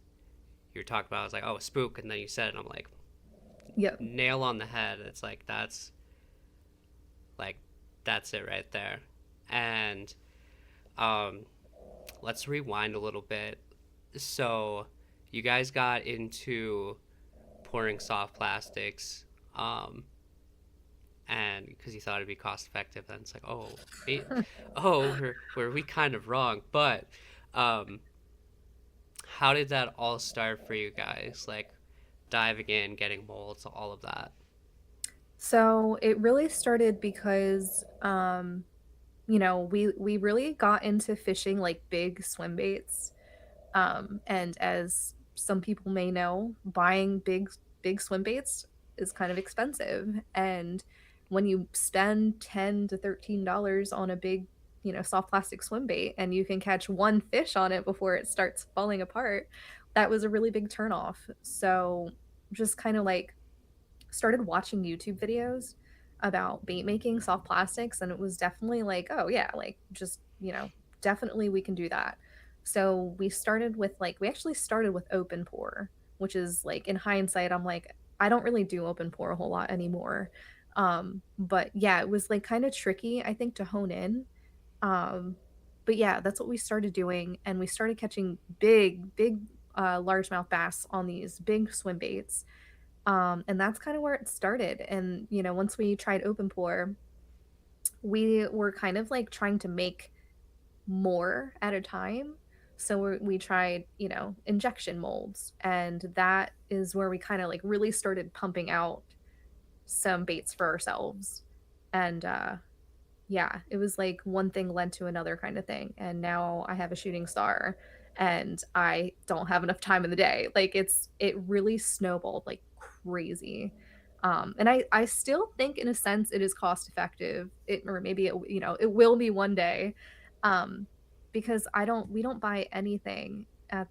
you were talking about, I was like, oh, a spook, and then you said it, and I'm like, Yep. nail on the head. It's like that's it right there. And um, let's rewind a little bit. So you guys got into pouring soft plastics, um, and because you thought it'd be cost effective, then it's like, were we kind of wrong? But um, how did that all start for you guys? Like diving in, getting molds, all of that. So it really started because we really got into fishing like big swim baits. And as some people may know, buying big swim baits is kind of expensive. And when you spend $10 to $13 on a big, soft plastic swim bait and you can catch one fish on it before it starts falling apart, that was a really big turnoff. So just kind of like started watching YouTube videos about bait making soft plastics, and it was definitely like, oh yeah, like just, definitely we can do that. So we actually started with open pour, which is like in hindsight, I'm like, I don't really do open pour a whole lot anymore. But yeah, it was like kind of tricky, I think, to hone in. Um, but yeah, that's what we started doing, and we started catching big largemouth bass on these big swim baits, and that's kind of where it started. And, once we tried open pour, we were kind of like trying to make more at a time. So we tried, injection molds. And that is where we kind of like really started pumping out some baits for ourselves. And yeah, it was like one thing led to another kind of thing. And now I have a shooting star and I don't have enough time in the day. Like it really snowballed like crazy. And I still think in a sense it is cost effective. Or maybe it will be one day. Um, because we don't buy anything at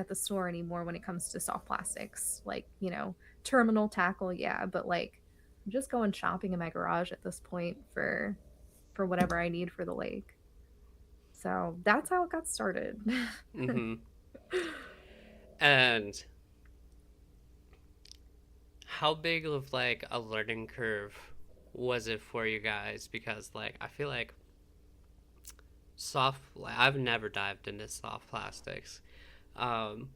the store anymore when it comes to soft plastics. Like, terminal tackle, yeah, but like I'm just going shopping in my garage at this point for whatever I need for the lake. So that's how it got started. Mm-hmm. And how big of like a learning curve was it for you guys? Because like I feel like I've never dived into soft plastics. Um,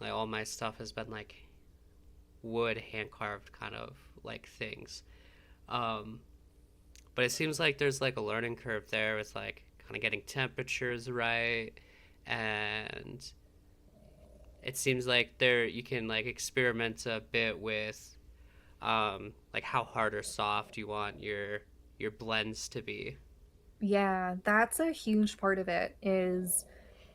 like all my stuff has been like wood, hand carved kind of like things. Um, but it seems like there's like a learning curve there with like kind of getting temperatures right, and it seems like there you can like experiment a bit with like how hard or soft you want your blends to be. Yeah, that's a huge part of it is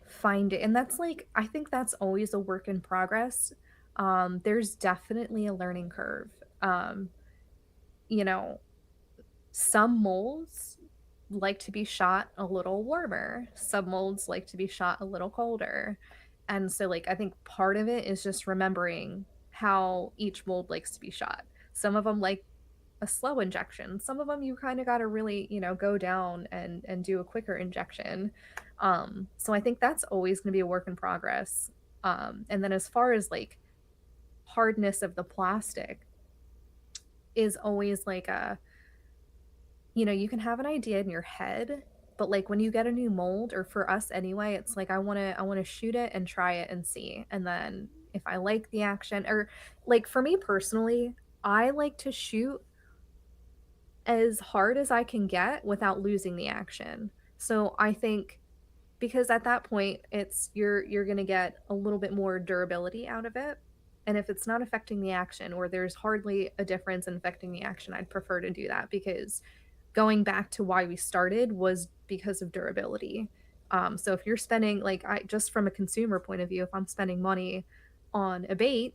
find it. And that's like I think that's always a work in progress. There's definitely a learning curve. Um, you know, some molds like to be shot a little warmer. Some molds like to be shot a little colder. And so like I think part of it is just remembering how each mold likes to be shot. Some of them like a slow injection. Some of them you kind of got to really, go down and do a quicker injection. So I think that's always going to be a work in progress. And then as far as like hardness of the plastic is always like you can have an idea in your head, but like when you get a new mold, or for us anyway, it's like I want to shoot it and try it and see. And then if I like the action, or like for me personally, I like to shoot as hard as I can get without losing the action. So I think because at that point it's you're going to get a little bit more durability out of it. And if it's not affecting the action, or there's hardly a difference in affecting the action, I'd prefer to do that, because going back to why we started was because of durability. So if you're spending, like, I just from a consumer point of view, if I'm spending money on a bait,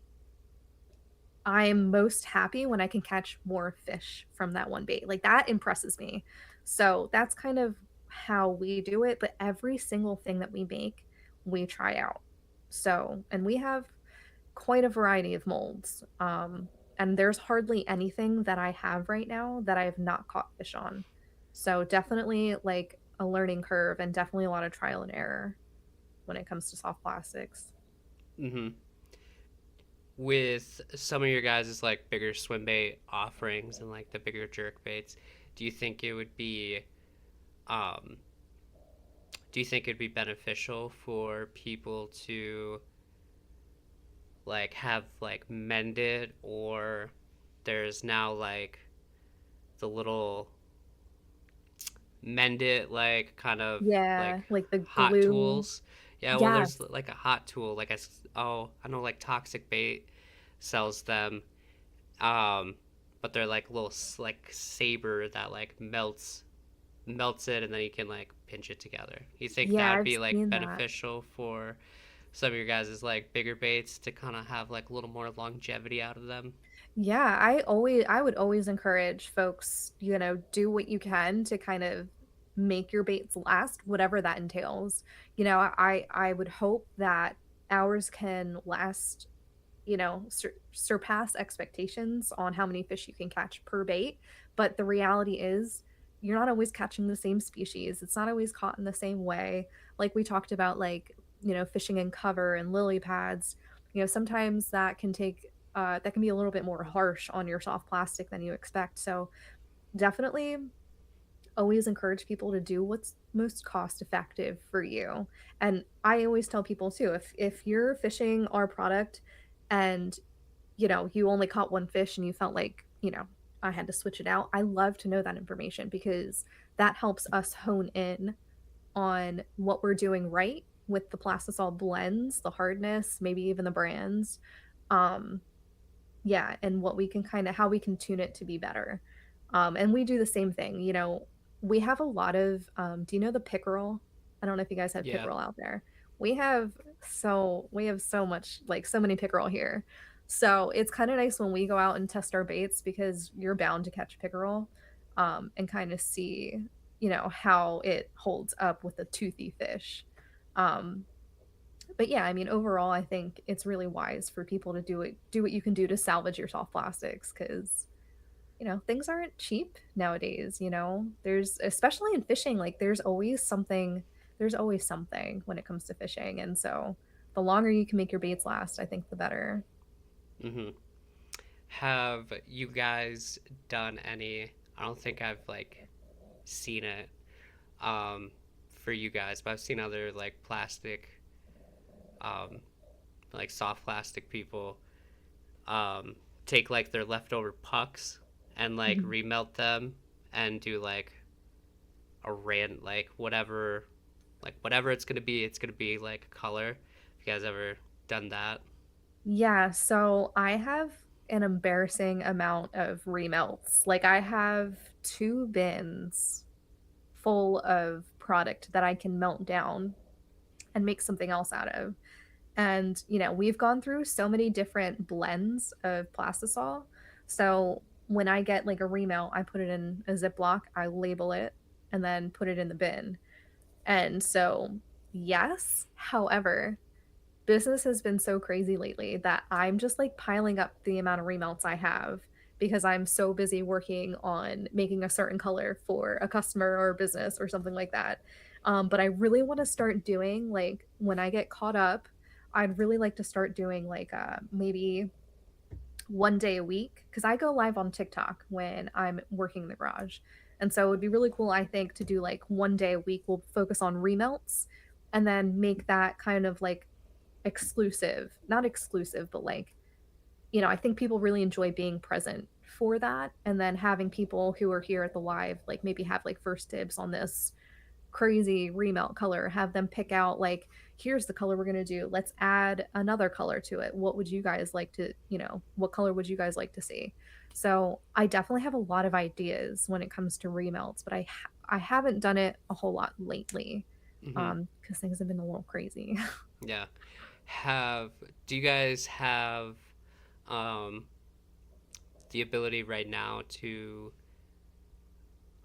I'm most happy when I can catch more fish from that one bait. Like that impresses me. So that's kind of how we do it. But every single thing that we make, we try out. So, and we have quite a variety of molds. And there's hardly anything that I have right now that I have not caught fish on. So definitely like a learning curve, and definitely a lot of trial and error when it comes to soft plastics. Mm-hmm. With some of your guys' like bigger swim bait offerings and like the bigger jerk baits, do you think it would be um do you think it'd be beneficial for people to like have like mended, or there's now like the little mend it like kind of like Yeah, like the hot glue. tools? Yeah, well Yes. there's like a hot tool like oh I know like Toxic Bait sells them, um but they're like little like saber that like melts it and then you can like pinch it together. You think Yeah, that would I've be like seen that. beneficial for some of your guys' like bigger baits to kind of have like a little more longevity out of them? Yeah, I would always encourage folks, do what you can to kind of make your baits last, whatever that entails. I would hope that ours can last, surpass expectations on how many fish you can catch per bait. But the reality is, you're not always catching the same species. It's not always caught in the same way. Like we talked about, like, fishing in cover and lily pads. Sometimes that can be a little bit more harsh on your soft plastic than you expect. So definitely always encourage people to do what's most cost effective for you. And I always tell people too, if you're fishing our product and you only caught one fish and you felt like, I had to switch it out, I love to know that information because that helps us hone in on what we're doing right with the plastisol blends, the hardness, maybe even the brands. Um, yeah, and what we can kind of how we can tune it to be better. And we do the same thing. We have a lot of do you know the pickerel? I don't know if you guys have Yeah. pickerel out there. We have so much, like, so many pickerel here. So it's kind of nice when we go out and test our baits because you're bound to catch pickerel, and kind of see, how it holds up with a toothy fish. Um, but yeah, I mean, overall, I think it's really wise for people to do what you can do to salvage your soft plastics because, things aren't cheap nowadays. There's, especially in fishing, like there's always something when it comes to fishing. And so the longer you can make your baits last, I think the better. Mm-hmm. Have you guys done any? I don't think I've like seen it um, for you guys, but I've seen other like plastic, um, like soft plastic people um, take like their leftover pucks and like Mhm. remelt them and do like whatever it's gonna be like a color. Have you guys ever done that? Yeah, so I have an embarrassing amount of remelts. Like I have 2 bins full of product that I can melt down and make something else out of. And, we've gone through so many different blends of plastisol. So when I get like a remelt, I put it in a Ziploc, I label it, and then put it in the bin. And so, yes, however, business has been so crazy lately that I'm just like piling up the amount of remelts I have because I'm so busy working on making a certain color for a customer or a business or something like that. But I really want to start doing, like, when I get caught up, I'd really like to start doing like maybe one day a week because I go live on TikTok when I'm working in the garage. And so it would be really cool, I think, to do like one day a week. We'll focus on remelts and then make that kind of like exclusive, not exclusive, but like, I think people really enjoy being present for that. And then having people who are here at the live, like, maybe have like first dibs on this crazy remelt color, have them pick out, like, here's the color we're going to do. Let's add another color to it. What would you guys like to, what color would you guys like to see? So I definitely have a lot of ideas when it comes to remelts, but I haven't done it a whole lot lately Mm-hmm. because things have been a little crazy. Yeah. Have do you guys have um, the ability right now to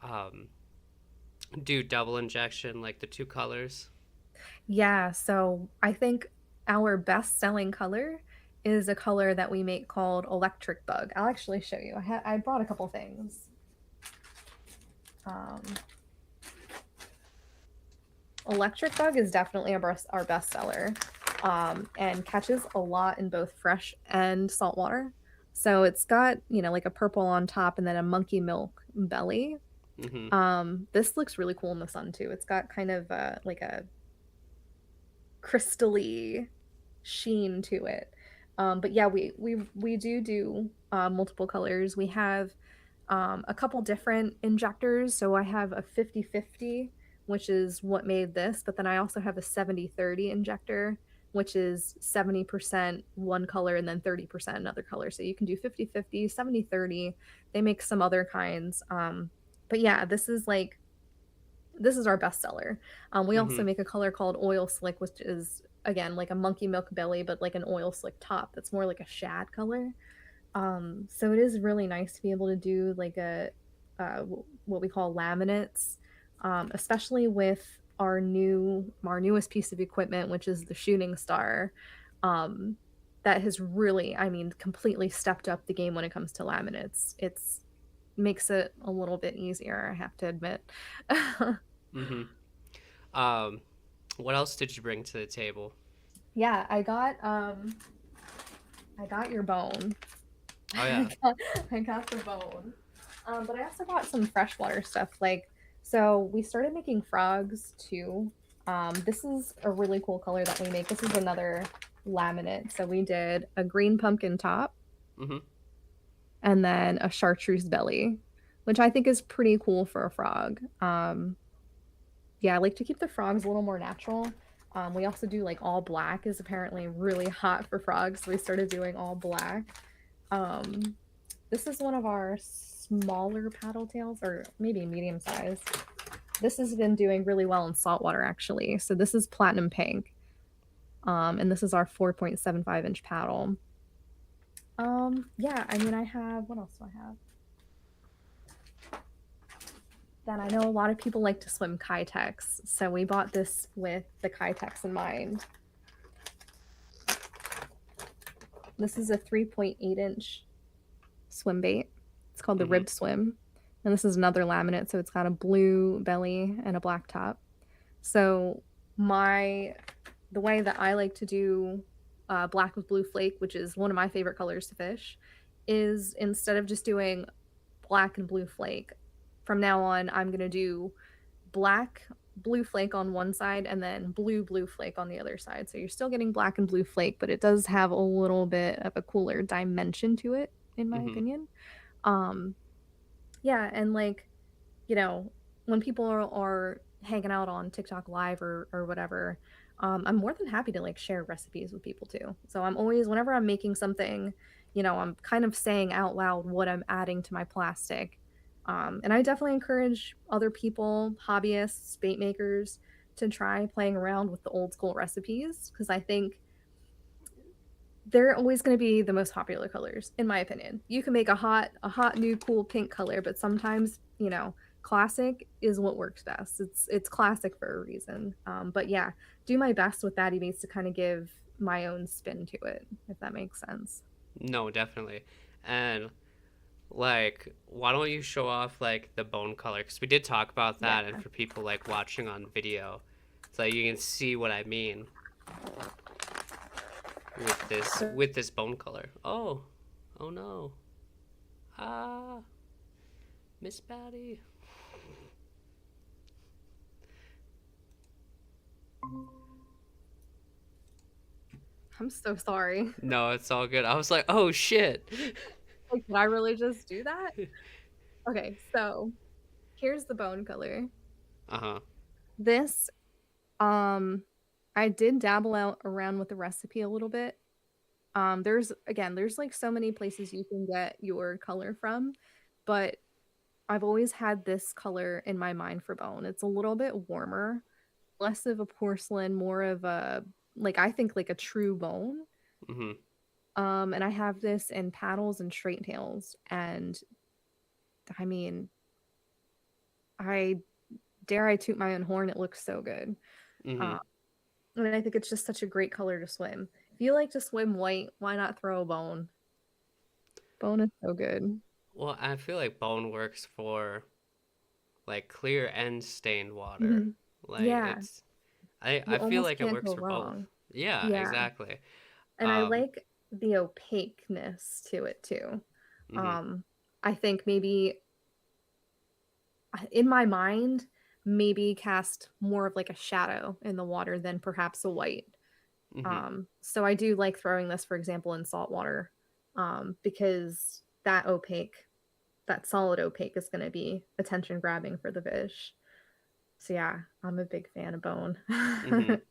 um, do double injection, like the two colors? Yeah, so I think our best selling color is a color that we make called Electric Bug. I'll actually show you. I brought a couple things. Um, Electric Bug is definitely our best seller, and catches a lot in both fresh and saltwater. So it's got, like a purple on top and then a monkey milk belly. Mm-hmm. This looks really cool in the sun too. It's got kind of like a crystally sheen to it. But yeah, we do multiple colors. We have a couple different injectors. So I have a 50/50, which is what made this, but then I also have a 70/30 injector, which is 70% one color and then 30% another color. So you can do 50/50, 70/30. They make some other kinds. But yeah, this is our best seller. We Mm-hmm. also make a color called Oil Slick, which is again like a monkey milk belly, but like an oil slick top. That's more like a shad color. So it is really nice to be able to do like what we call laminates, especially with our newest piece of equipment, which is the shooting star. Um, that has really, I mean, completely stepped up the game when it comes to laminates. It's makes it a little bit easier, I have to admit. Mm-hmm. Um, what else did you bring to the table? Yeah, I got your bone. Oh yeah. I got the bone. But I also got some freshwater stuff. So we started making frogs too. This is a really cool color that we make. This is another laminate. So we did a green pumpkin top Mm-hmm. and then a chartreuse belly, which I think is pretty cool for a frog. Yeah, I like to keep the frogs a little more natural. We also do like all black is apparently really hot for frogs, so we started doing all black. Um, this is one of our smaller paddle tails, or maybe medium size. This has been doing really well in saltwater actually. So this is platinum pink, and this is our 4.75-inch paddle. Yeah, I mean, I have what else do I have? Then I know a lot of people like to swim Kitex, so we bought this with the Kitex in mind. This is a 3.8-inch swim bait. It's called the Mm-hmm. Rib Swim. And this is another laminate, so it's got a blue belly and a black top. So my the way that I like to do black with blue flake, which is one of my favorite colors to fish, is instead of just doing black and blue flake, from now on I'm gonna do black blue flake on one side and then blue flake on the other side. So you're still getting black and blue flake, but it does have a little bit of a cooler dimension to it, in my Mm-hmm. opinion. Um, yeah, and you know, when people are hanging out on TikTok live or whatever, I'm more than happy to like share recipes with people too. So I'm always, whenever I'm making something, I'm kind of saying out loud what I'm adding to my plastic. And I definitely encourage other people, hobbyists, bait makers, to try playing around with the old school recipes because I think they're always going to be the most popular colors in my opinion. You can make a hot new cool pink color, but sometimes, classic is what works best. It's classic for a reason. But yeah, do my best with Baddie Baits to kind of give my own spin to it, if that makes sense. No, definitely. And like, why don't you show off like the bone color? Because we did talk about Yeah. that, and for people like watching on video, so you can see what I mean with So this bone color. Oh, oh no. Ah, Miss Baddie. I'm so sorry. No, it's all good. I was like, oh shit. Like, did I really just do that? Okay, so here's the bone color. Uh huh. This, um, I did dabble out around with the recipe a little bit. There's like so many places you can get your color from, but I've always had this color in my mind for bone. It's a little bit warmer, less of a porcelain, more of a like I think like a true bone. Mhm. And I have this in paddles and straight tails, and I mean, I dare I toot my own horn, it looks so good. Mhm. Um, and I think it's just such a great color to swim. If you like to swim white, why not throw a bone? Bone is so good. Well, I feel like bone works for like clear and stained water. Mhm. Like Yeah. I You feel almost like it can't works go for both. wrong. Yeah, Yeah. exactly. And I Um, like the opaqueness to it too. mhm, Um, I think maybe in my mind, maybe cast more of like a shadow in the water than perhaps a white. mhm, So I do like throwing this, for example, in salt water, because that solid opaque is going to be attention grabbing for the fish. So yeah, I'm a big fan of bone. mhm.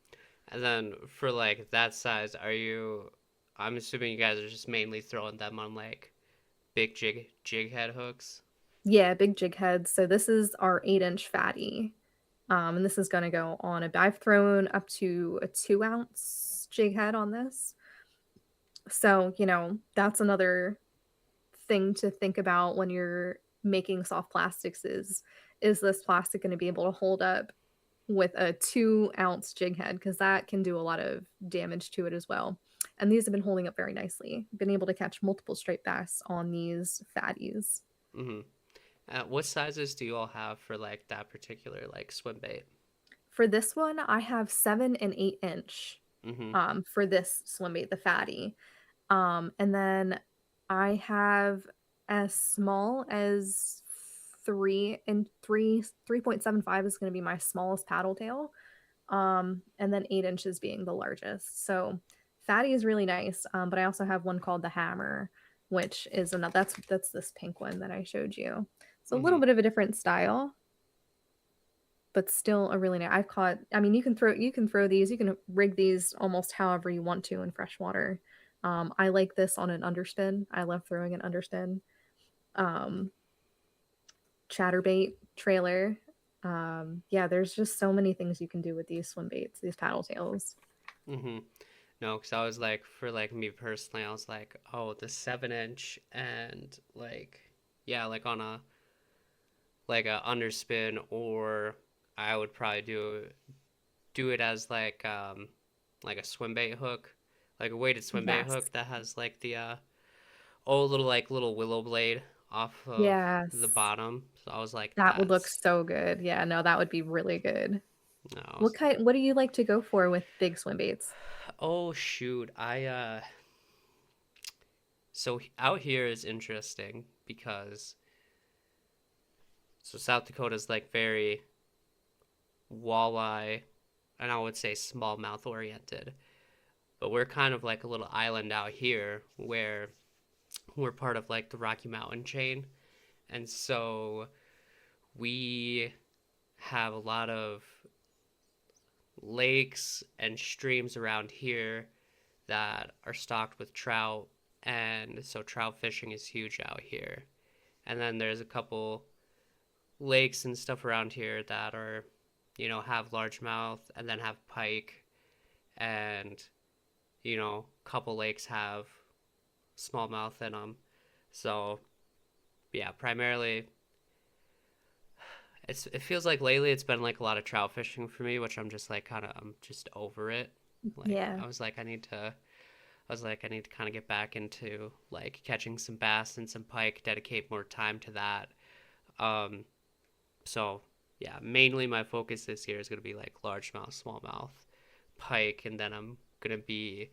And then for like that size, are you? I'm assuming you guys are just mainly throwing them on like big jig head hooks. Yeah, big jig heads. So this is our 8-inch fatty. And this is going to go on I've thrown up to a 2-ounce jig head on this. So, that's another thing to think about when you're making soft plastics is this plastic going to be able to hold up with a 2-ounce jig head? Because that can do a lot of damage to it as well. And these have been holding up very nicely. Been able to catch multiple striped bass on these fatties. Mm-hmm. What sizes do you all have for like that particular like swim bait? For this one, I have 7 and 8 inch Mm-hmm. for this swim bait, the fatty. And then I have as small as 3.75 is going to be my smallest paddle tail. And then 8 inches being the largest. So fatty is really nice. But I also have one called the hammer, which is another that's this pink one that I showed you. So a Mm-hmm. little bit of a different style, but still a really nice. I've caught. I mean, you can throw these. You can rig these almost however you want to in freshwater. I like this on an underspin. I love throwing an underspin. Um, Chatterbait trailer. Yeah, there's just so many things you can do with these swim baits, these paddle tails. Mm-hmm. No, because I was like, for like me personally, I was like, oh, the 7 inch and like, yeah, like on a like a underspin, or I would probably do it as like a swim bait hook, like a weighted swim bait Yes. hook that has like the little willow blade off of the Yes. bottom. So I was like, That would look that's so good. Yeah, no, that would be really good. no. I was, What do you like to go for with big swim baits? oh shoot, so out here is interesting because so South Dakota is like very walleye, and I would say smallmouth oriented. But we're kind of like a little island out here where we're part of like the Rocky Mountain chain. And so we have a lot of lakes and streams around here that are stocked with trout. And so trout fishing is huge out here. And then there's a couple lakes and stuff around here that are, have largemouth and then have pike. And, a couple lakes have smallmouth in them. So, yeah, primarily it feels like lately it's been like a lot of trout fishing for me, which I'm just like I'm just over it. Like Yeah. I was like I need to kind of get back into like catching some bass and some pike, dedicate more time to that. Um so yeah, mainly my focus this year is going to be like largemouth, smallmouth, pike, and then I'm going to be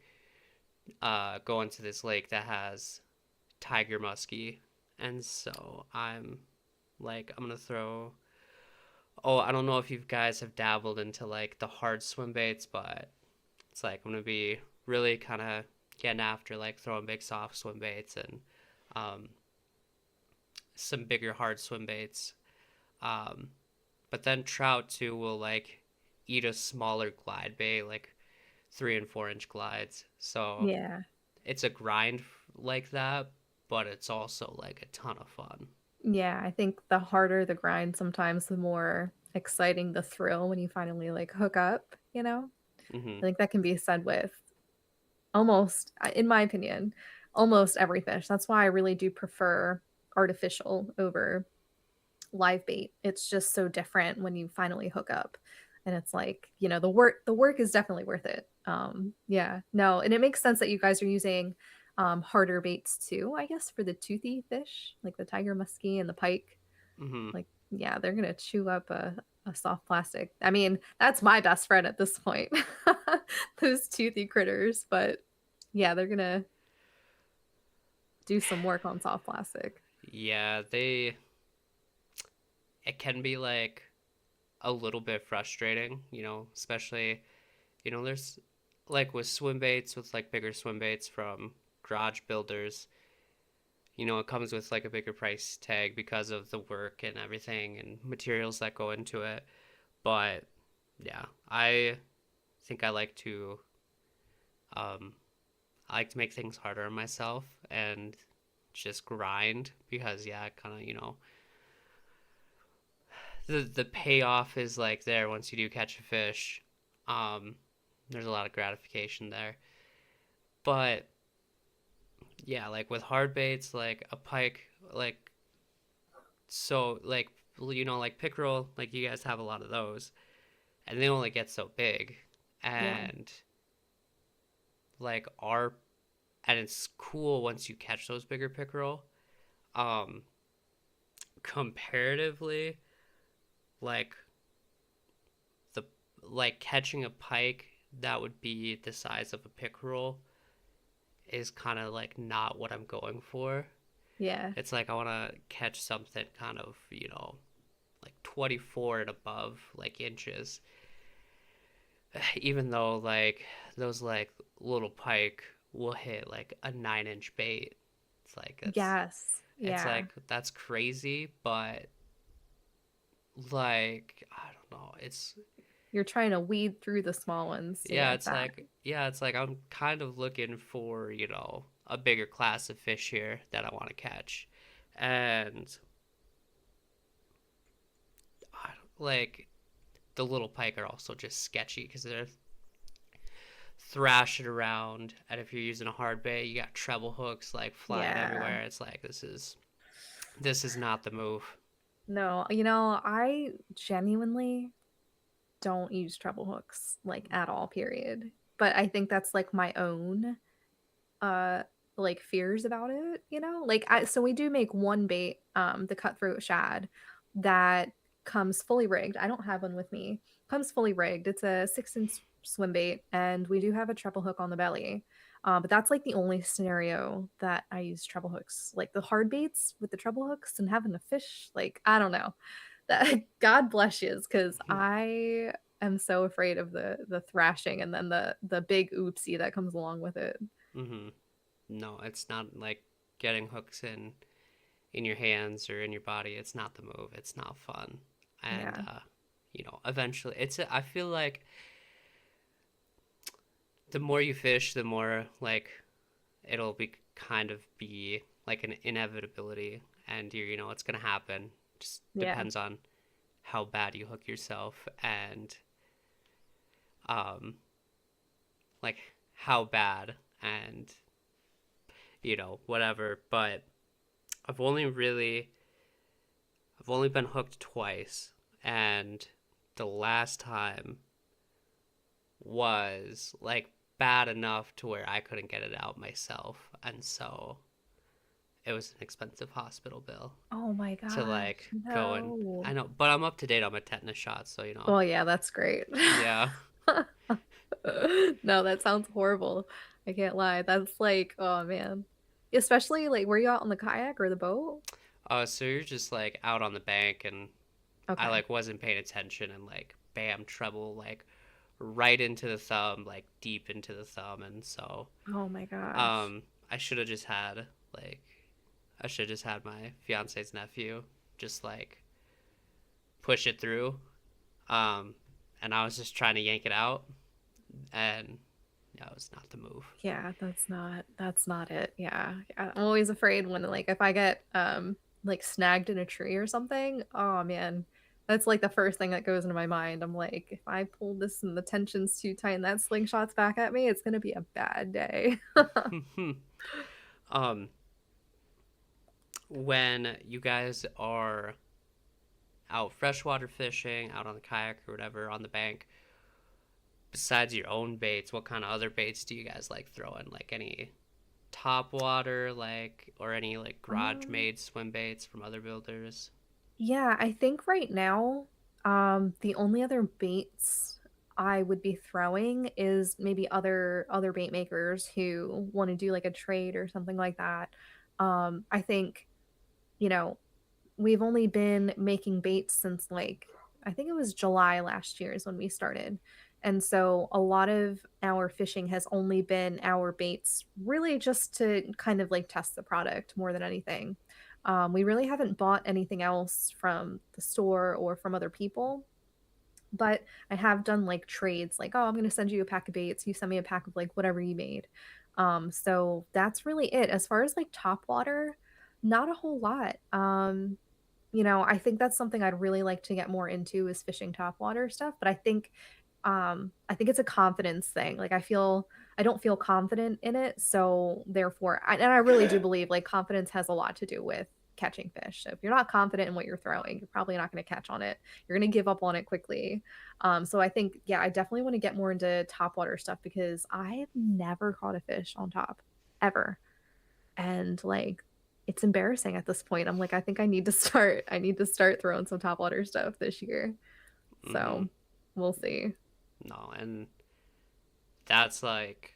going to this lake that has tiger muskie. And so I'm going to throw. Oh, I don't know if you guys have dabbled into like the hard swim baits, but it's like I'm gonna be really kind of getting after like throwing big soft swim baits and um, some bigger hard swim baits. Um, but then trout too will like eat a smaller glide bait, like 3 and 4 inch glides. So Yeah. it's a grind like that, but it's also like a ton of fun. Yeah, I think the harder the grind, sometimes the more exciting the thrill when you finally like hook up. Hmm. I think that can be said with almost, in my opinion, almost every fish. That's why I really do prefer artificial over live bait. It's just so different when you finally hook up. And it's like, the work is definitely worth it. Yeah, no, and it makes sense that you guys are using harder baits too, I guess, for the toothy fish, like the tiger muskie and the pike. Hmm. Like, yeah, they're gonna chew up a soft plastic. I mean, that's my best friend at this point. Those toothy critters, but yeah, they're gonna do some work on soft plastic. Yeah, it can be like a little bit frustrating, especially, there's like with swim baits, with like bigger swim baits from garage builders, it comes with like a bigger price tag because of the work and everything and materials that go into it. But yeah, think I like to um I like to make things harder on myself and just grind because yeah, kind of, the payoff is like there once you do catch a fish. Um there's a lot of gratification there. But yeah, like with hard baits like a pike, like so like like pickerel, like you guys have a lot of those and they only get so big. Yeah. And like our and it's cool once you catch those bigger pickerel. Um Comparatively, like the like catching a pike that would be the size of a pickerel is kind of like not what I'm going for. Yeah. It's like I want to catch something kind of, like 24 and above like inches. Even though like those like little pike will hit like a 9-inch bait. It's like Yes. it's Yeah. like that's crazy, but like I don't know. You're trying to weed through the small ones to Yeah, get that. it's like I'm kind of looking for, a bigger class of fish here that I want to catch. And I don't, like the little pike are also just sketchy because they're thrashing around, and if you're using a hard bait, you got treble hooks like flying Yeah. everywhere. It's like this is not the move. No, I genuinely don't use treble hooks like at all, period. But I think that's like my own uh like fears about it, Like I so we do make one bait, the cutthroat shad that comes fully rigged. I don't have one with me. Comes fully rigged. It's a 6-inch swim bait and we do have a treble hook on the belly. But that's like the only scenario that I use treble hooks. Like the hard baits with the treble hooks and having a fish, like I don't know. That God bless you, because I am so afraid of the thrashing and then the big oopsie that comes along with it. Mm-hmm. No, it's not like getting hooks in your hands or in your body. It's not the move. It's not fun. And Yeah. eventually I feel like the more you fish, the more like it'll be kind of be like an inevitability and it's going to happen. Just Yeah. depends on how bad you hook yourself and um like how bad and whatever, but I've only really I've only been hooked twice, and the last time was like bad enough to where I couldn't get it out myself, and so it was an expensive hospital bill Oh my to gosh, like go and no. I know, but I'm up to date on my tetanus shots, so Well, yeah, that's great. yeah. No, that sounds horrible. I can't lie. That's like, oh man. Especially like, were you out on the kayak or the boat? So you're just like out on the bank, and I Okay. like wasn't paying attention, and like bam, treble like right into the thumb, like deep into the thumb, and so Oh my gosh. I should have just had like I should have just had my fiance's nephew just like push it through. Um, and I was just trying to yank it out, and that was not the move. Yeah, that's not it. Yeah. I'm always afraid when like if I get like snagged in a tree or something, oh man. That's like the first thing that goes into my mind. I'm like, if I pull this and the tension's too tight and that slingshot's back at me, it's gonna be a bad day. um, when you guys are out freshwater fishing, out on the kayak or whatever on the bank, besides your own baits, what kind of other baits do you guys like throwing? Like any top water, like, or any like garage Um, made swim baits from other builders? yeah, I think right now, The only other baits I would be throwing is maybe other bait makers who want to do like a trade or something like that. I think, you know, we've only been making baits since like I think it was July last year is when we started. And so a lot of our fishing has only been our baits really just to kind of like test the product more than anything. We really haven't bought anything else from the store or from other people, but I have done like trades like, oh, I'm going to send you a pack of baits. You send me a pack of like whatever you made. So that's really it. As far as like top water, not a whole lot. I think that's something I'd really like to get more into is fishing topwater stuff, but I think it's a confidence thing. Like I don't feel confident in it, so therefore and I really do believe like confidence has a lot to do with catching fish. So if you're not confident in what you're throwing, you're probably not going to catch on it. You're going to give up on it quickly. So I think yeah, I definitely want to get more into topwater stuff because I've never caught a fish on top ever. And like it's embarrassing at this point. I'm like, I think I need to start throwing some topwater stuff this year. Mm-hmm. So we'll see. No, and that's like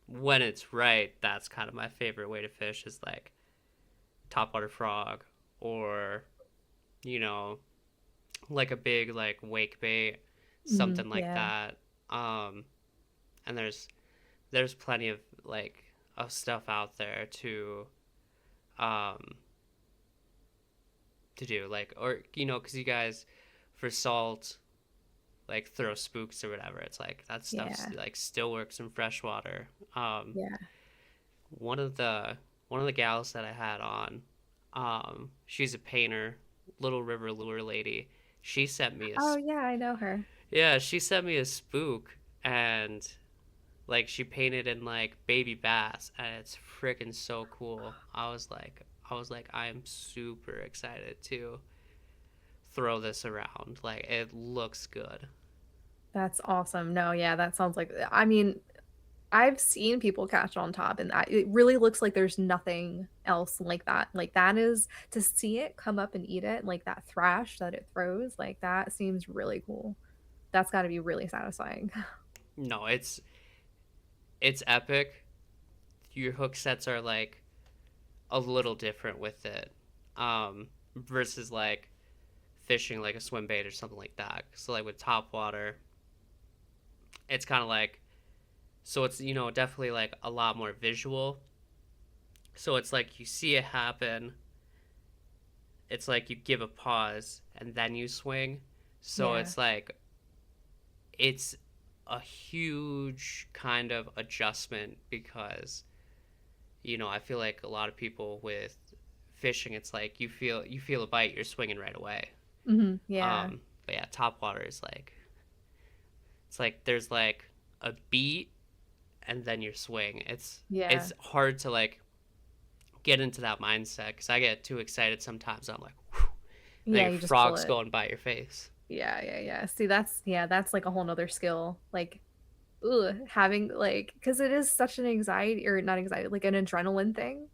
when it's right. That's kind of my favorite way to fish is like topwater frog or you know like a big like wake bait, Mhm, something like yeah. that. Um, and there's plenty of stuff out there um to do like or because you guys for salt like throw spooks or whatever. It's like that stuff's Yeah. like still works in freshwater. Yeah. One of the one of the gals that I had on, she's a painter, Little River lure lady. She sent me a Oh, yeah, I know her. yeah, she sent me a spook and like she painted in like baby bass and it's freaking so cool. I was like I am super excited to throw this around. Like it looks good. That's awesome. No, yeah, that sounds like I mean, I've seen people catch on top and it really looks like there's nothing else like that. Like that is to see it come up and eat it, like that thrash that it throws, like that seems really cool. That's got to be really satisfying. No, it's epic. Your hook sets are like a little different with it. Versus like fishing like a swim bait or something like that. So like with top water, it's kind of like so it's definitely like a lot more visual. So it's like you see it happen. It's like you give a pause and then you swing. So Yeah. it's like it's a huge kind of adjustment because I feel like a lot of people with fishing it's like you feel a bite you're swinging right away. Yeah. But yeah, top water is like it's like there's like a beat and then your swing. Yeah. It's hard to like get into that mindset because I get too excited sometimes. I'm like, whew, and then Yeah, your you just pull frog's it. going by your face. Yeah, yeah, yeah. See, that's like a whole nother skill. Like, having like, because it is such an anxiety or not anxiety, like an adrenaline thing.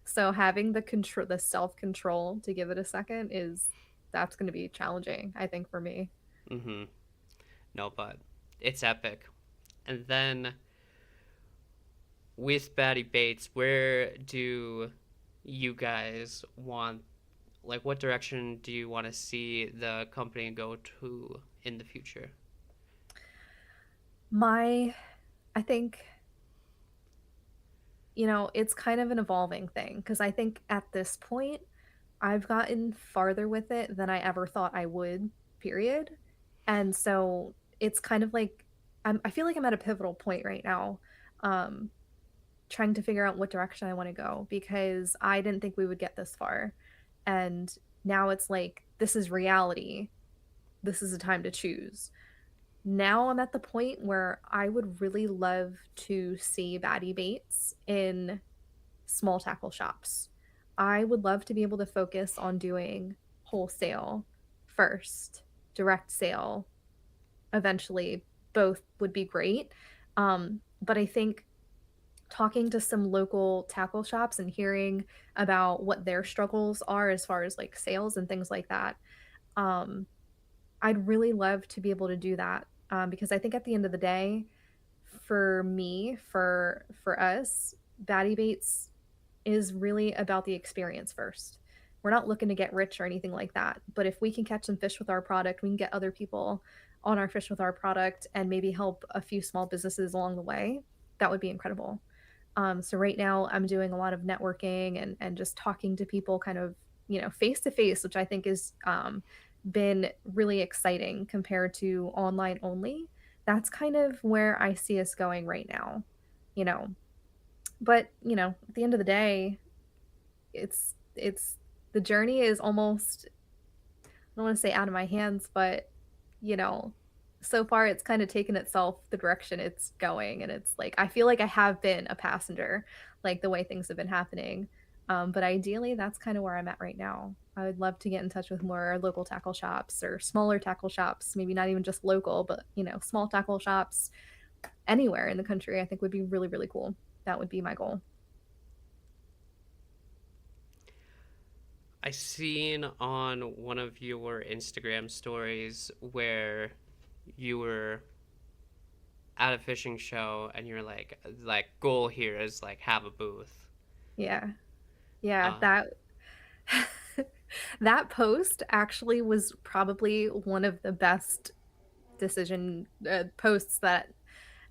So having the self control to give it a second is that's going to be challenging, I think, for me. Mm-hmm. No, but it's epic. And then with Baddie Bates, where do you guys want like what direction do you want to see the company go to in the future? My, I think, it's kind of an evolving thing because I think at this point, I've gotten farther with it than I ever thought I would, period. And so it's kind of like I feel like I'm at a pivotal point right now, um, trying to figure out what direction I want to go because I didn't think we would get this far. And now it's like, this is reality. This is a time to choose. Now I'm at the point where I would really love to see Baddie Bates in small tackle shops. I would love to be able to focus on doing wholesale first, direct sale eventually. Both would be great. But I think talking to some local tackle shops and hearing about what their struggles are as far as like sales and things like that, I'd really love to be able to do that, because I think at the end of the day, for me, for us, Baddie Bates is really about the experience first. We're not looking to get rich or anything like that, but if we can catch some fish with our product, we can get other people on our fish with our product and maybe help a few small businesses along the way. That would be incredible. So right now I'm doing a lot of networking and just talking to people kind of, face to face, which I think is been really exciting compared to online only. That's kind of where I see us going right now, you know. But, at the end of the day, it's the journey is almost, I don't want to say out of my hands, but you know, so far it's kind of taken itself the direction it's going, and it's like I feel like I have been a passenger, like the way things have been happening. But ideally, that's kind of where I'm at right now. I would love to get in touch with more local tackle shops or smaller tackle shops, maybe not even just local, but small tackle shops anywhere in the country. I think would be really, really cool. That would be my goal. I seen on one of your Instagram stories where you were at a fishing show and you're like goal here is like have a booth. Yeah, yeah, Uh, that that post actually was probably one of the best decision posts that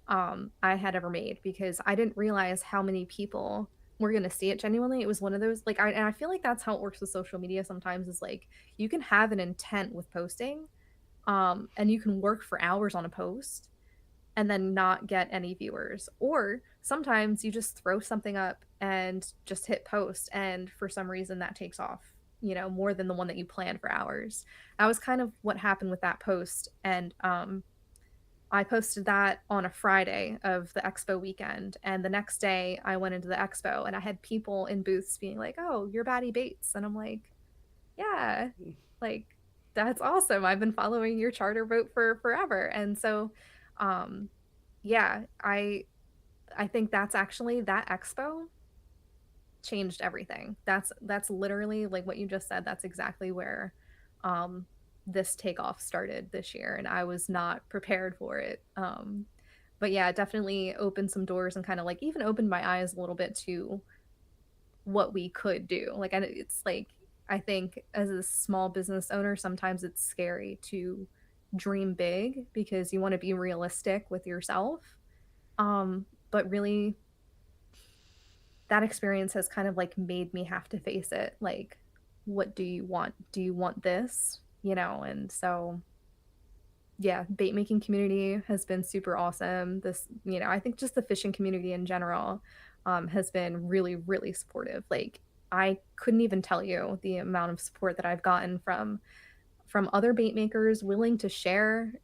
I had ever made, because I didn't realize how many people were going to see it genuinely. It was one of those, like, and I feel like that's how it works with social media sometimes, is like you can have an intent with posting, and you can work for hours on a post and then not get any viewers. Or sometimes you just throw something up and just hit post, and for some reason that takes off, more than the one that you planned for hours. That was kind of what happened with that post. And I posted that on a Friday of the expo weekend. And the next day I went into the expo and I had people in booths being like, "Oh, you're Baddie Bates." And I'm like, "Yeah, like that's awesome. I've been following your charter boat for forever." And so, um, yeah, I think that's actually that expo changed everything. That's literally like what you just said. That's exactly where um this takeoff started this year, and I was not prepared for it. But yeah, it definitely opened some doors and kind of like even opened my eyes a little bit to what we could do. Like, and it's like I think as a small business owner, sometimes it's scary to dream big because you want to be realistic with yourself. But really, that experience has kind of like made me have to face it. Like, what do you want? Do you want this? And so yeah, bait making community has been super awesome. This, I think just the fishing community in general has been really, really supportive. Like, I couldn't even tell you the amount of support that I've gotten from other bait makers willing to share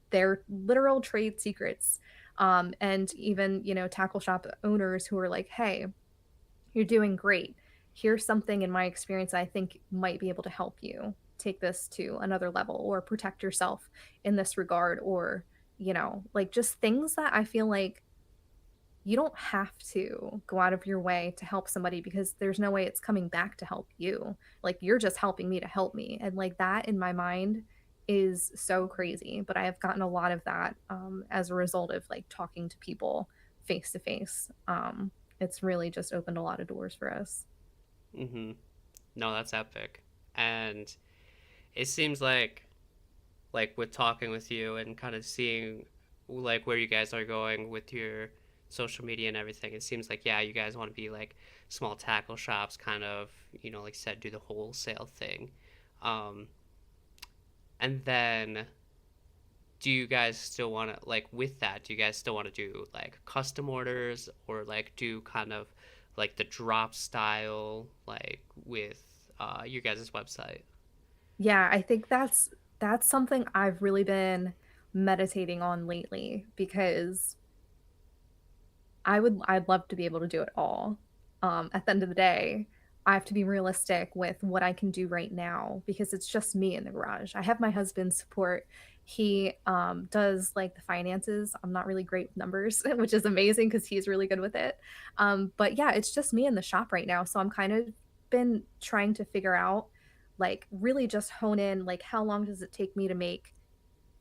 their literal trade secrets. And even, tackle shop owners who are like, "Hey, you're doing great. Here's something in my experience I think might be able to help you take this to another level or protect yourself in this regard." Or, like just things that I feel like you don't have to go out of your way to help somebody, because there's no way it's coming back to help you. Like, you're just helping me to help me. And like that in my mind is so crazy. But I have gotten a lot of that as a result of like talking to people face to face. It's really just opened a lot of doors for us. mm-hmm. No, that's epic. And it seems like with talking with you and kind of seeing like where you guys are going with your social media and everything, it seems like yeah, you guys want to be like small tackle shops, kind of like said, do the wholesale thing. Um, and then do you guys still want to like with that? Do you guys still want to do like custom orders or like do kind of like the drop style like with your guys' website? Yeah, I think that's something I've really been meditating on lately, because I'd love to be able to do it all. At the end of the day, I have to be realistic with what I can do right now, because it's just me in the garage. I have my husband's support. He does like the finances. I'm not really great with numbers, which is amazing because he's really good with it. But yeah, it's just me in the shop right now. So I'm kind of been trying to figure out like really just hone in like how long does it take me to make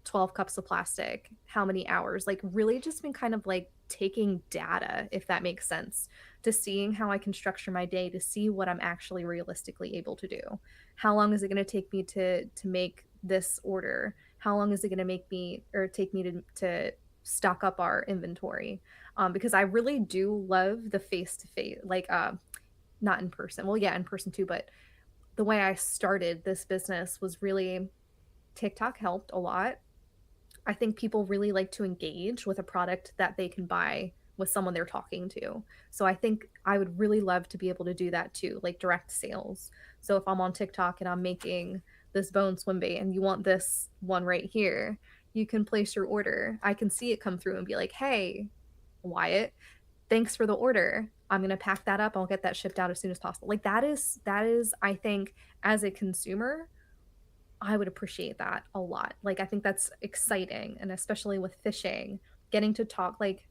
12 cups of plastic, how many hours, like really just been kind of like taking data, if that makes sense, to seeing how I can structure my day to see what I'm actually realistically able to do. How long is it going to take me to make this order? How long is it going to make me or take me to stock up our inventory? Because I really do love the face to face, like not in person, well yeah, in person too, but the way I started this business was really TikTok helped a lot. I think people really like to engage with a product that they can buy with someone they're talking to. So I think I would really love to be able to do that too, like direct sales. So if I'm on TikTok and I'm making this bone swim bait and you want this one right here, you can place your order. I can see it come through and be like, "Hey, Wyatt, thanks for the order. I'm going to pack that up. I'll get that shipped out as soon as possible." Like that is I think as a consumer I would appreciate that a lot. Like, I think that's exciting, and especially with fishing, getting to talk like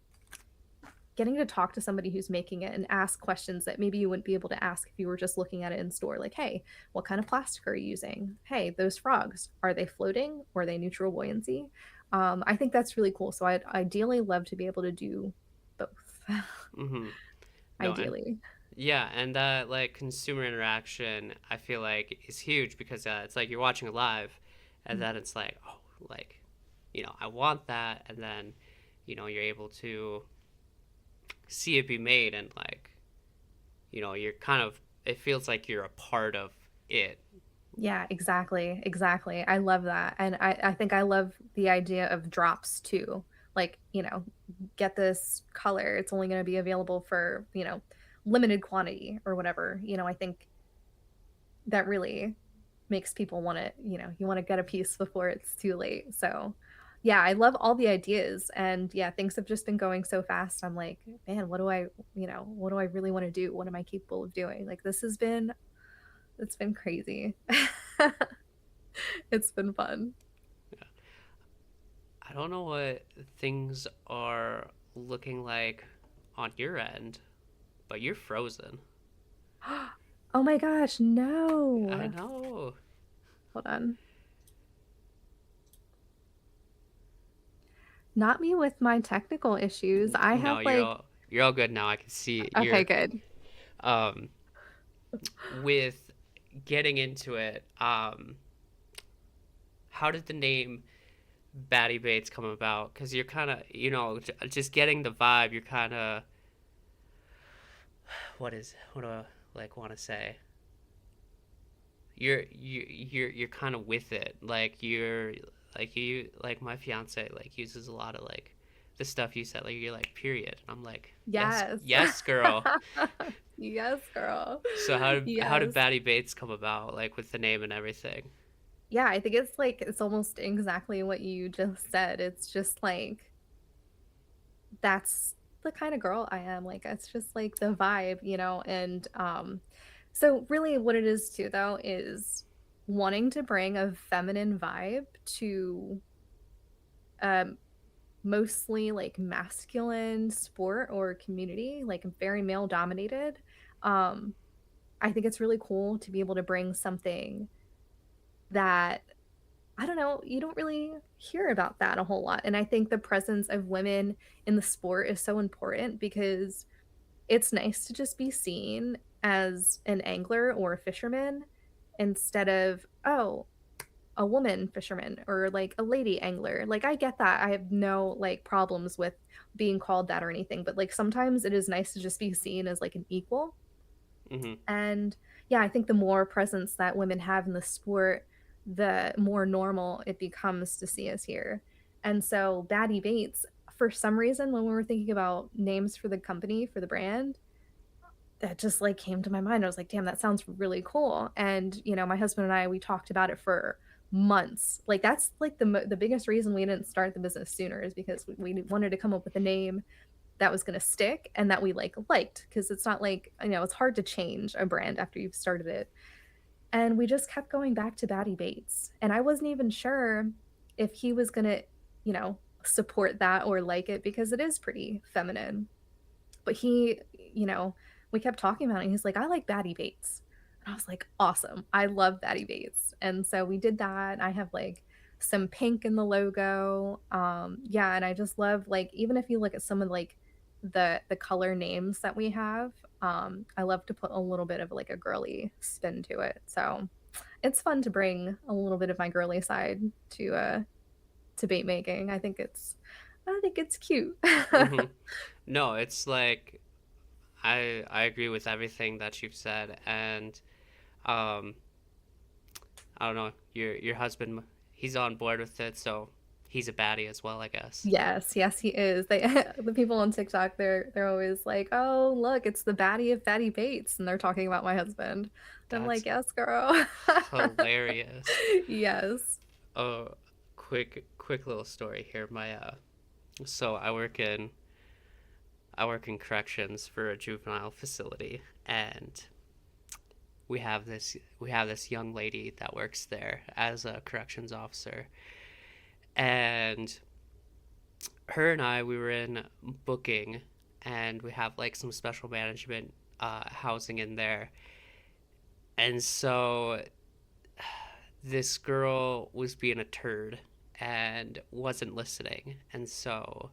getting to talk to somebody who's making it and ask questions that maybe you wouldn't be able to ask if you were just looking at it in store. Like, hey, what kind of plastic are you using? Hey, those frogs, are they floating or are they neutral buoyancy? I think that's really cool. So I'd ideally love to be able to do both. Mm-hmm. No, and Ideally. yeah, and that like consumer interaction, I feel like is huge because it's like you're watching it live, and then it's like, oh, like, I want that, and then, you're able to see it be made, and like, you're kind of, it feels like you're a part of it. Yeah, exactly. Exactly. I love that. And I think I love the idea of drops too. Like, get this color. It's only going to be available for, limited quantity or whatever. I think that really makes people want to, you want to get a piece before it's too late. So, yeah, I love all the ideas. And yeah, things have just been going so fast. I'm like, man, what do I really want to do? What am I capable of doing? Like, it's been crazy. It's been fun. I don't know what things are looking like on your end, but you're frozen. Oh my gosh, I no. know. Hold on. Not me with my technical issues. I No, have you're like, all good now. I can see okay, you're good. um with getting into it. How did the name Baddie Bates come about? Because you're kind of, just getting the vibe. You're kind of, what do I like want to say? You're kind of with it. Like like my fiance like uses a lot of like the stuff you said. Like you're like period. And I'm like yes, Yes. yes, girl. Yes, girl. So how did Yes. Baddie Bates come about? Like with the name and everything. Yeah, I think it's like it's almost exactly what you just said. It's just like that's the kind of girl I am. Like it's just like the vibe, and so really what it is too though is wanting to bring a feminine vibe to um mostly like masculine sport or community, like very male dominated. Um I think it's really cool to be able to bring something that I don't know, you don't really hear about that a whole lot. And I think the presence of women in the sport is so important because it's nice to just be seen as an angler or a fisherman instead of, oh, a woman fisherman or like a lady angler. Like I get that. I have no like problems with being called that or anything, but like sometimes it is nice to just be seen as like an equal. Mm-hmm. And yeah, I think the more presence that women have in the sport, the more normal it becomes to see us here. And so Baddie Bates, for some reason, when we were thinking about names for the company, for the brand, that just like came to my mind. I was like, damn, that sounds really cool. And, my husband and I, we talked about it for months. Like that's like the biggest reason we didn't start the business sooner is because we wanted to come up with a name that was going to stick and that we liked because it's not like it's hard to change a brand after you've started it. And we just kept going back to Baddie Bates, and I wasn't even sure if he was going to support that or like it because it is pretty feminine. But he, we kept talking about it and he's like, I like Baddie Bates. And I was like, awesome. I love Baddie Bates. And so we did that. I have like some pink in the logo. Yeah, and I just love like even if you look at some of like the color names that we have, I love to put a little bit of like a girly spin to it. So it's fun to bring a little bit of my girly side to bait making. I think it's cute. Hmm. No, it's like I agree with everything that you've said, and um, I don't know, your husband, he's on board with it, so he's a baddie as well, I guess. Yes, yes, he is. They the people on TikTok, they're always like, "Oh, look, it's the baddie of Baddie Bates," and they're talking about my husband. I'm like, That's "Yes, girl." hilarious. Yes. Oh, quick little story here. My so I work in corrections for a juvenile facility, and we have this young lady that works there as a corrections officer, and her and I, we were in booking, and we have like some special management housing in there, and so this girl was being a turd and wasn't listening, and so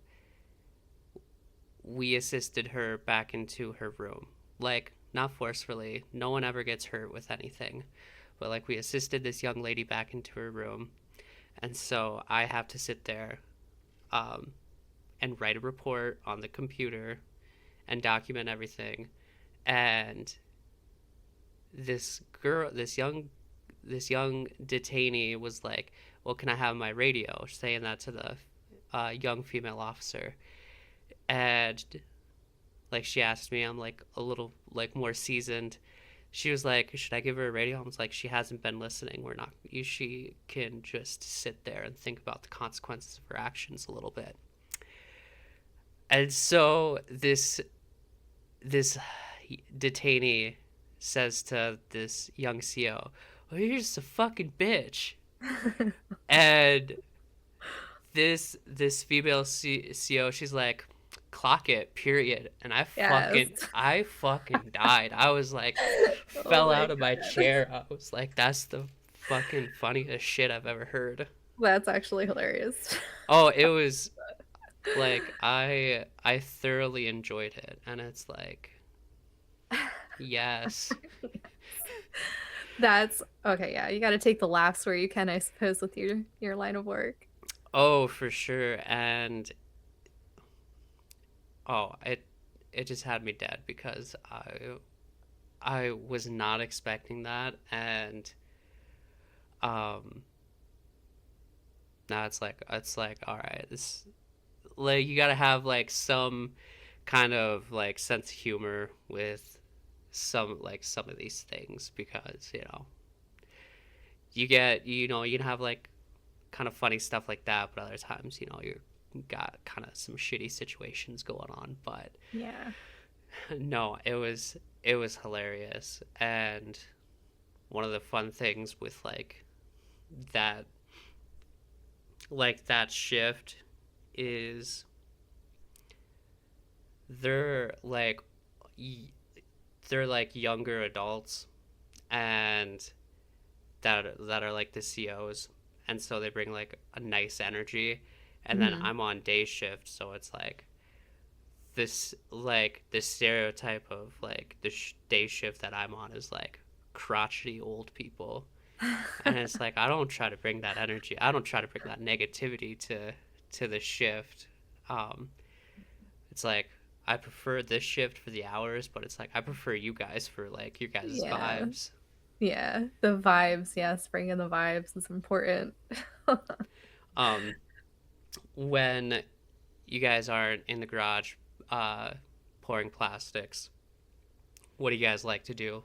we assisted her back into her room. Like, not forcefully, no one ever gets hurt with anything, but like we assisted this young lady back into her room, and so I have to sit there um, and write a report on the computer and document everything. And this young detainee was like, "Well, can I have my radio?" Saying that to the young female officer, and like she asked me, I'm like a little like more seasoned. She was like, "Should I give her a radio?" I was like, "She hasn't been listening. We're not. She can just sit there and think about the consequences of her actions a little bit." And so this detainee says to this young CO, "Well, you're just a fucking bitch." And this female CO, she's like, "Clock it, period." And Yes. I fucking died. I was like, Oh fell my out of my God. chair. I was like, that's the fucking funniest shit I've ever heard. That's actually hilarious. Oh, it was like I thoroughly enjoyed it, and it's like, yes. That's okay, yeah, you gotta take the laughs where you can, I suppose, with your line of work. Oh, for sure. And oh, it just had me dead because I was not expecting that, and um now it's like all right, this like you got to have like some kind of like sense of humor with some of these things, because you know you can have like kind of funny stuff like that, but other times you're got kind of some shitty situations going on. But Yeah. no, it was hilarious. And one of the fun things with that that shift is they're like they're like younger adults, and that are like the COs, and so they bring like a nice energy. And then Mhm. I'm on day shift, so it's like this stereotype of like the day shift that I'm on is like crotchety old people. And it's like I don't try to bring that energy, I don't try to bring that negativity to the shift. um it's like I prefer this shift for the hours, but it's like I prefer you guys for like your guys' Yeah. vibes. Yeah, the vibes, yes, bringing the vibes is important. um when you guys aren't in the garage uh pouring plastics, what do you guys like to do?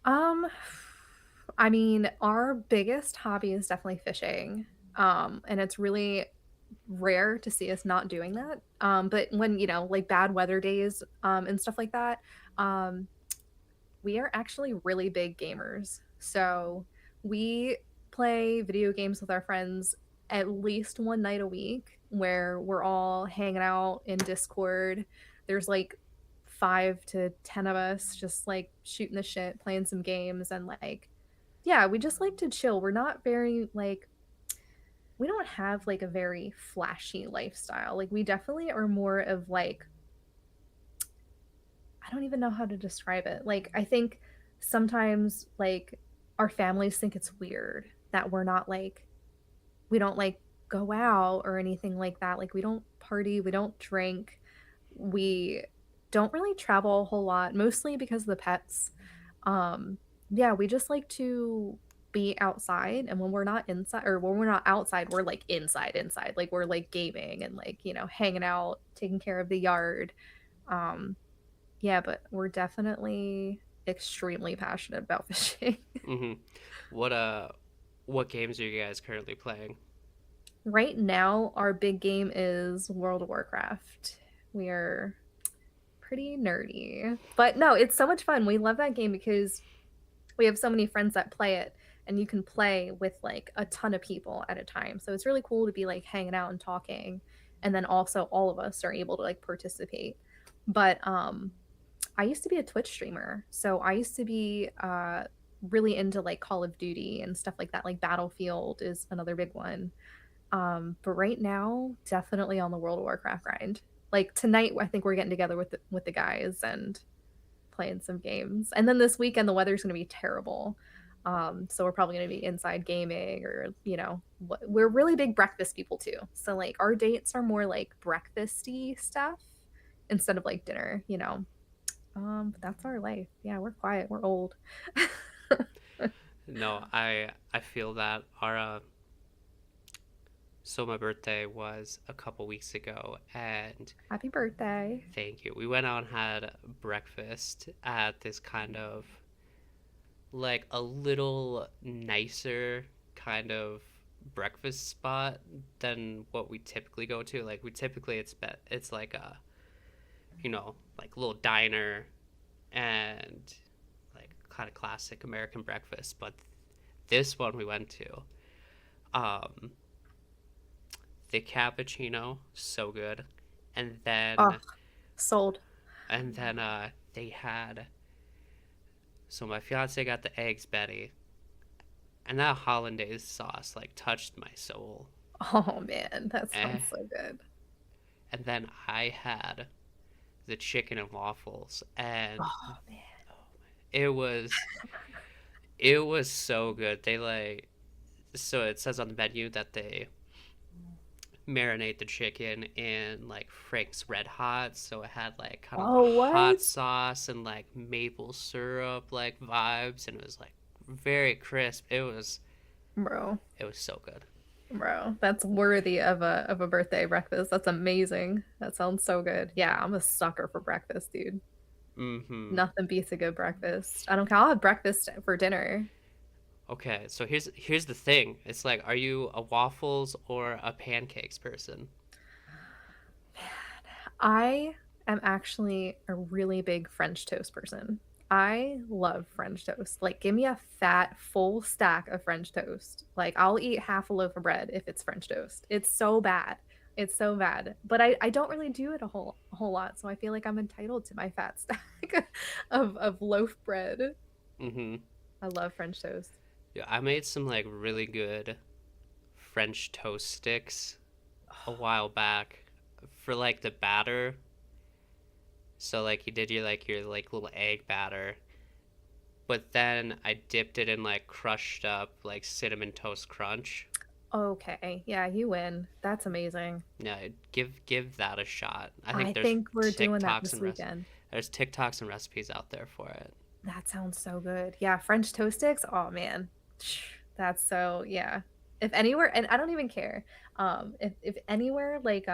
Um, I mean, our biggest hobby is definitely fishing. And it's really rare to see us not doing that. But when, like bad weather days, and stuff like that, um, we are actually really big gamers. So we play video games with our friends at least one night a week where we're all hanging out in Discord. There's like 5 to 10 of us just like shooting the shit, playing some games, and like, yeah, we just like to chill. We're not very like, we don't have like a very flashy lifestyle. Like, we definitely are more of like, I don't even know how to describe it. Like, I think sometimes like our families think it's weird that we're not like, we don't like go out or anything like that. Like, we don't party, we don't drink, we don't really travel a whole lot, mostly because of the pets. Yeah, we just like to be outside, and when we're not inside, or when we're not outside, we're like inside. Like, we're like gaming and like, hanging out, taking care of the yard. Um, yeah, but we're definitely extremely passionate about fishing. Mm-hmm. What what games are you guys currently playing? Right now, our big game is World of Warcraft. We are pretty nerdy. But no, it's so much fun. We love that game because we have so many friends that play it, and you can play with like a ton of people at a time. So it's really cool to be like hanging out and talking, and then also all of us are able to like participate. But I used to be a Twitch streamer. So I used to be really into like Call of Duty and stuff like that. Like Battlefield is another big one. But right now, definitely on the World of Warcraft grind. Like tonight, I think we're getting together with the guys and playing some games. And then this weekend, the weather's going to be terrible. So we're probably going to be inside gaming, or we're really big breakfast people too. So like our dates are more like breakfasty stuff instead of like dinner. But that's our life. Yeah, we're quiet. We're old. No, I feel that our so my birthday was a couple weeks ago, and Happy birthday. thank you. We went out and had breakfast at this kind of like a little nicer kind of breakfast spot than what we typically go to. Like we typically it's like a like a little diner and like kind of classic American breakfast, but this one we went to, um, the cappuccino so good, and Oh, then sold. they had so my fiance got the eggs Betty, and that hollandaise sauce like touched my soul. Oh man, that Eh. sounds so good. And then I had the chicken and waffles, and Oh man. it was it was so good. They like so it says on the menu that they marinate the chicken in like Frank's Red Hot, so it had like kind of a Oh, hot what? sauce and like maple syrup like vibes, and it was like very crisp. Bro, It was so good. bro, that's worthy of a birthday breakfast. That's amazing. That sounds so good. Yeah, I'm a sucker for breakfast, dude. Mm-hmm. Nothing beats a good breakfast. I don't care. I'll have breakfast for dinner. Okay, so here's the thing. It's like, are you a waffles or a pancakes person? I am actually a really big French toast person. I love French toast. Like, give me a fat, full stack of French toast. Like, I'll eat half a loaf of bread if it's French toast. It's so bad. It's so bad. But I don't really do it a whole lot, so I feel like I'm entitled to my fat stack of loaf bread. Mm-hmm. I love French toast. Yeah, I made some like really good French toast sticks a while back for like the batter. So like you did your like little egg batter, but then I dipped it in like crushed up like cinnamon toast crunch. Okay, yeah, you win. That's amazing. Yeah, give that a shot. I think I think we're doing that TikToks this and weekend. there's TikToks and recipes out there for it. That sounds so good. Yeah, French toast sticks. Oh man. That's so yeah. If anywhere, and I don't even care. If anywhere like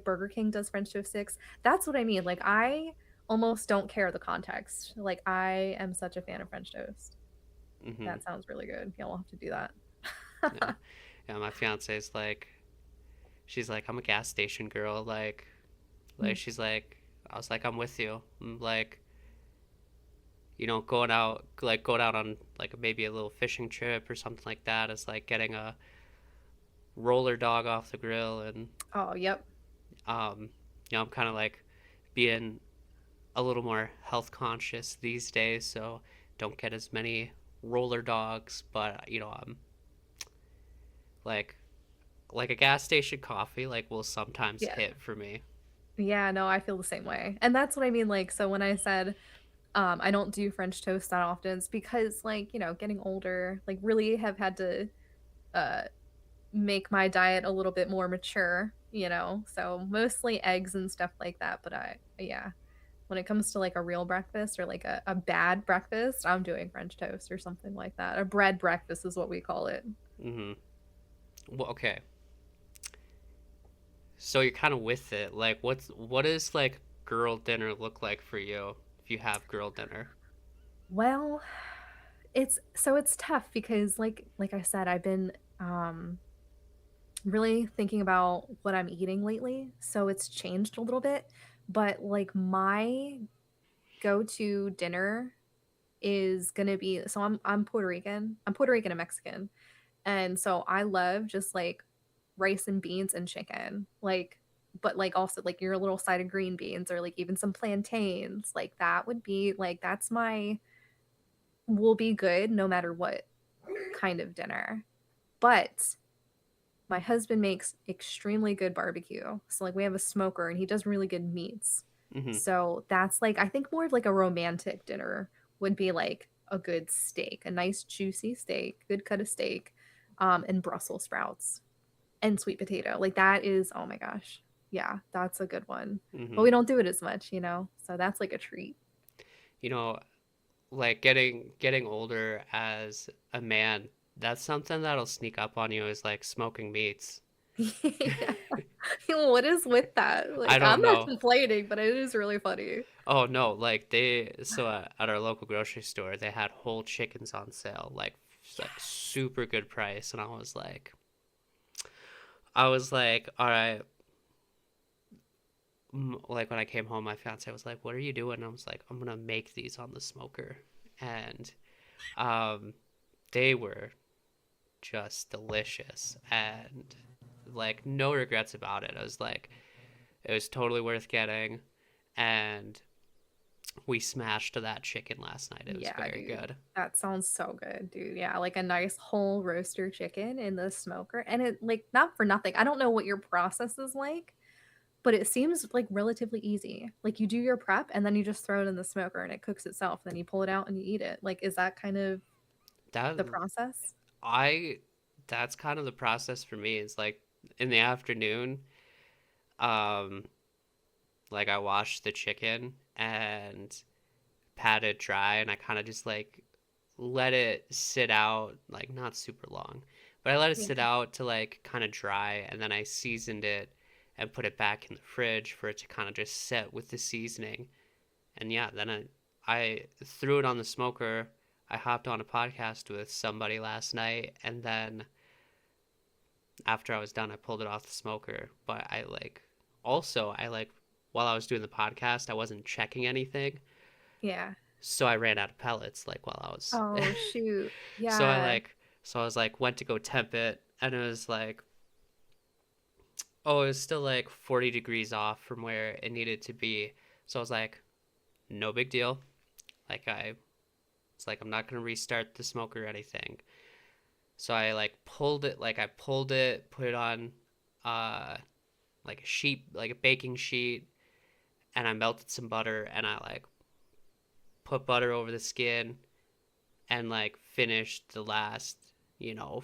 Burger King does French toast sticks, that's what I mean. Like, I almost don't care the context. Like, I am such a fan of French toast. Mm-hmm. That sounds really good. Yeah, we'll have to do that. Yeah, yeah. My fiance's like, she's like, I'm a gas station girl. Like she's like, I was like, I'm with you. I'm like, going out on like maybe a little fishing trip or something like that. It's like getting a roller dog off the grill, and Oh, yep. um, I'm kind of like being a little more health conscious these days, so don't get as many roller dogs. But like like a gas station coffee like will sometimes Yeah. hit for me. Yeah, no, I feel the same way. And that's what I mean. Like, so when I said I don't do French toast that often, it's because like, getting older, like really have had to uh make my diet a little bit more mature. So mostly eggs and stuff like that. But yeah, when it comes to like a real breakfast or like a bad breakfast, I'm doing French toast or something like that. A bread breakfast is what we call it. Mm-hmm. Well, okay, so you're kind of with it. Like, what does like girl dinner look like for you if you have girl dinner? Well, it's tough because like I said, I've been really thinking about what I'm eating lately, so it's changed a little bit. But like my go-to dinner is gonna be so I'm Puerto Rican. I'm Puerto Rican and Mexican. And so I love just like rice and beans and chicken. Like but like also like your little side of green beans or like even some plantains. Like that would be like that's my will be good no matter what kind of dinner. But my husband makes extremely good barbecue. So like we have a smoker and he does really good meats. Mm-hmm. So that's like I think more of like a romantic dinner would be like a good steak, a nice juicy steak, good cut of steak, and Brussels sprouts and sweet potato. Like that is oh my gosh. Yeah, that's a good one. But Mm-hmm. we don't do it as much. So that's like a treat. You know, like getting older as a man, that's something that'll sneak up on you is like smoking meats. Yeah. What is with that? I Like I'm don't not know. complaining, but it is really funny. Oh no, like at our local grocery store they had whole chickens on sale, like Yes. super good price, and I was like, all right. Like when I came home, my fiance was like, "What are you doing?" And I was like, "I'm gonna make these on the smoker," and um, they were just delicious and like no regrets about it. I was like, it was totally worth getting, and we smashed that chicken last night. It was Yeah, very dude. good. That sounds so good, dude. Yeah, like a nice whole roaster chicken in the smoker. And it like not for nothing. I don't know what your process is like, but it seems like relatively easy. Like you do your prep and then you just throw it in the smoker and it cooks itself. Then you pull it out and you eat it. Like is that kind of That the process? I that's kind of the process for me. Is like in the afternoon, um, like I wash the chicken and pat it dry, and I kind of just like let it sit out, like not super long, but I let it Yeah. sit out to like kind of dry, and then I seasoned it and put it back in the fridge for it to kind of just set with the seasoning. And yeah, then I threw it on the smoker. I hopped on a podcast with somebody last night, and then after I was done, I pulled it off the smoker. But I like while I was doing the podcast, I wasn't checking anything, Yeah. so I ran out of pellets like while I was. Oh shoot. so I Yeah. like so I was like went to go temp it, and it was like, oh, it was still like 40 degrees off from where it needed to be. So I was like, no big deal. Like I it's like I'm not gonna restart the smoker or anything. So I I pulled it, put it on uh like a sheet, like a baking sheet, and I melted some butter, and I like put butter over the skin and like finished the last, you know,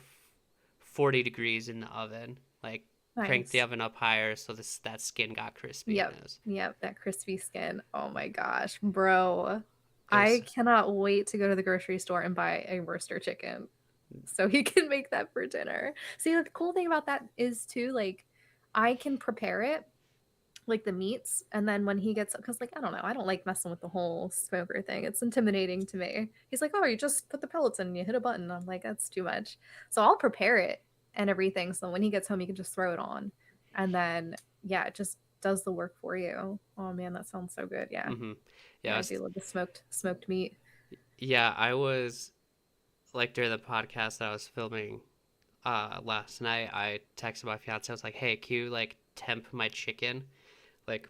40 degrees in the oven. Like cranked the Nice. oven up higher so this that skin got crispy, and Yep. Yep. That crispy skin. Oh my gosh, bro. it I was cannot wait to go to the grocery store and buy a roaster chicken so he can make that for dinner. See, the cool thing about that is too, like, I can prepare it, like the meats, and then when he gets, because, like, I don't know, I don't like messing with the whole smoker thing. It's intimidating to me. He's like, oh, you just put the pellets in and you hit a button. I'm like, that's too much. So I'll prepare it and everything. So when he gets home, he can just throw it on. And then, yeah, it just does the work for you. Oh man, that sounds so good. Yeah. mm-hmm. Yeah, Yeah, I do love the smoked meat. yeah, I was like during the podcast that I was filming last night, I texted my fiance. I was like, "Hey, can you like temp my chicken? Like,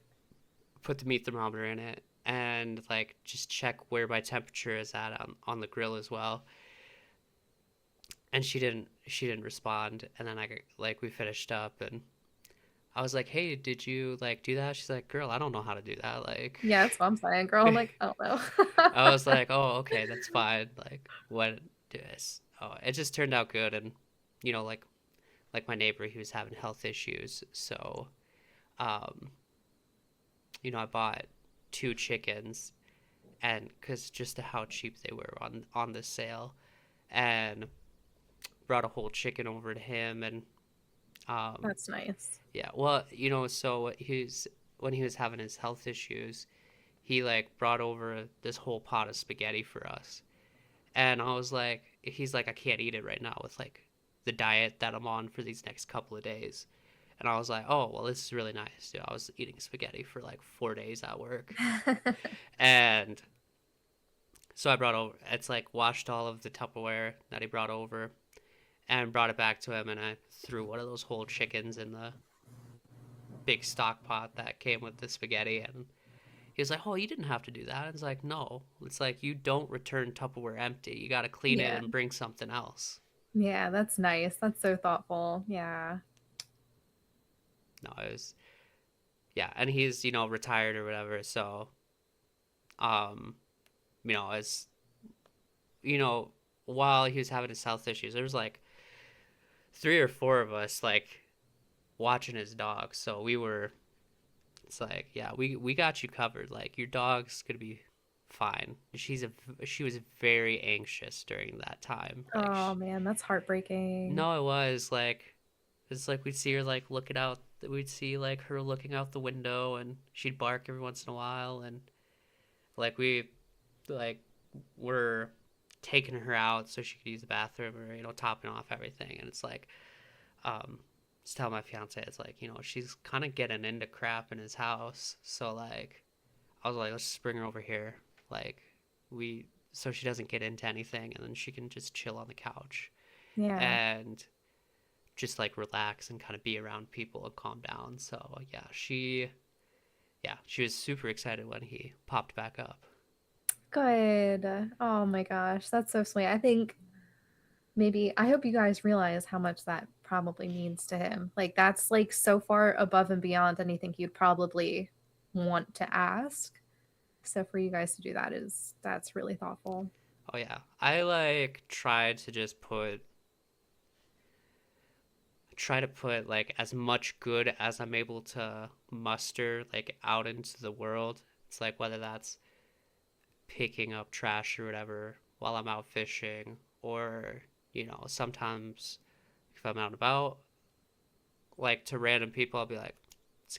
put the meat thermometer in it, and like just check where my temperature is at on the grill as well. And she didn't respond. And then like we finished up, and I was like, "Hey, did you like do that?" She's like, "Girl, I don't know how to do that." Like, Yeah, that's what I'm saying, girl. I'm like, I don't know. I was like, "Oh, okay, that's fine." Like, what do this? Oh, it just turned out good, and you know, like my neighbor, he was having health issues, so um, I bought two chickens, and because just how cheap they were on this sale, and brought a whole chicken over to him, and um, That's nice. yeah, well, so he's when he was having his health issues, he like brought over this whole pot of spaghetti for us. And I was like, he's like, I can't eat it right now with like the diet that I'm on for these next couple of days. And I was like, oh, well, this is really nice. Dude, I was eating spaghetti for like 4 days at work. And so I brought over, it's like washed all of the Tupperware that he brought over and brought it back to him. And I threw one of those whole chickens in the big stock pot that came with the spaghetti. And he was like, "Oh, you didn't have to do that." And it's like, no, it's like you don't return Tupperware empty. You got to clean it Yeah. and bring something else. Yeah, that's nice. That's so thoughtful. Yeah. No, it was, yeah. And he's, retired or whatever. So, um, as, you know, while he was having his health issues, there was like three or four of us like watching his dog. So it's like, yeah, we got you covered. Like your dog's going to be fine. She was very anxious during that time. Like, Oh man, that's heartbreaking. no, it was like it's like we'd see her like looking out. We'd see like her looking out the window, and she'd bark every once in a while, and like we like were taking her out so she could use the bathroom, or topping off everything, and it's like just tell my fiance, it's like she's kind of getting into crap in his house, so like I was like, let's just bring her over here, like we so she doesn't get into anything, and then she can just chill on the couch Yeah. and just like relax and kind of be around people and calm down. So she was super excited when he popped back up. Good. Oh my gosh, that's so sweet. I think maybe I hope you guys realize how much that probably means to him. Like that's like so far above and beyond anything you'd probably want to ask. So for you guys to do that that's really thoughtful. Oh yeah, I like try to put like as much good as I'm able to muster like out into the world. It's like whether that's picking up trash or whatever while I'm out fishing, or sometimes if I'm out and about, like to random people, I'll be like, it's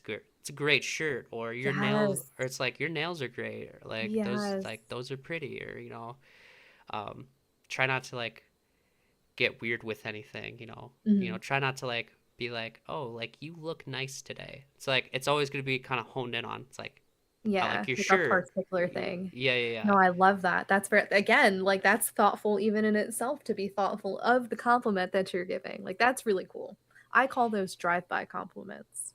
a great shirt," or "Your nails," Yes. or it's like, "Your nails are great," or Yes. like those are pretty, or um, try not to like get weird with anything, Mhm. try not to like be like, "Oh, like you look nice today." It's like it's always gonna be kind of honed in on. It's like, "I Yeah, like your like a shirt." particular thing. Yeah, yeah, No, yeah. I love that. That's very again, like that's thoughtful even in itself to be thoughtful of the compliment that you're giving. Like that's really cool. I call those drive-by compliments.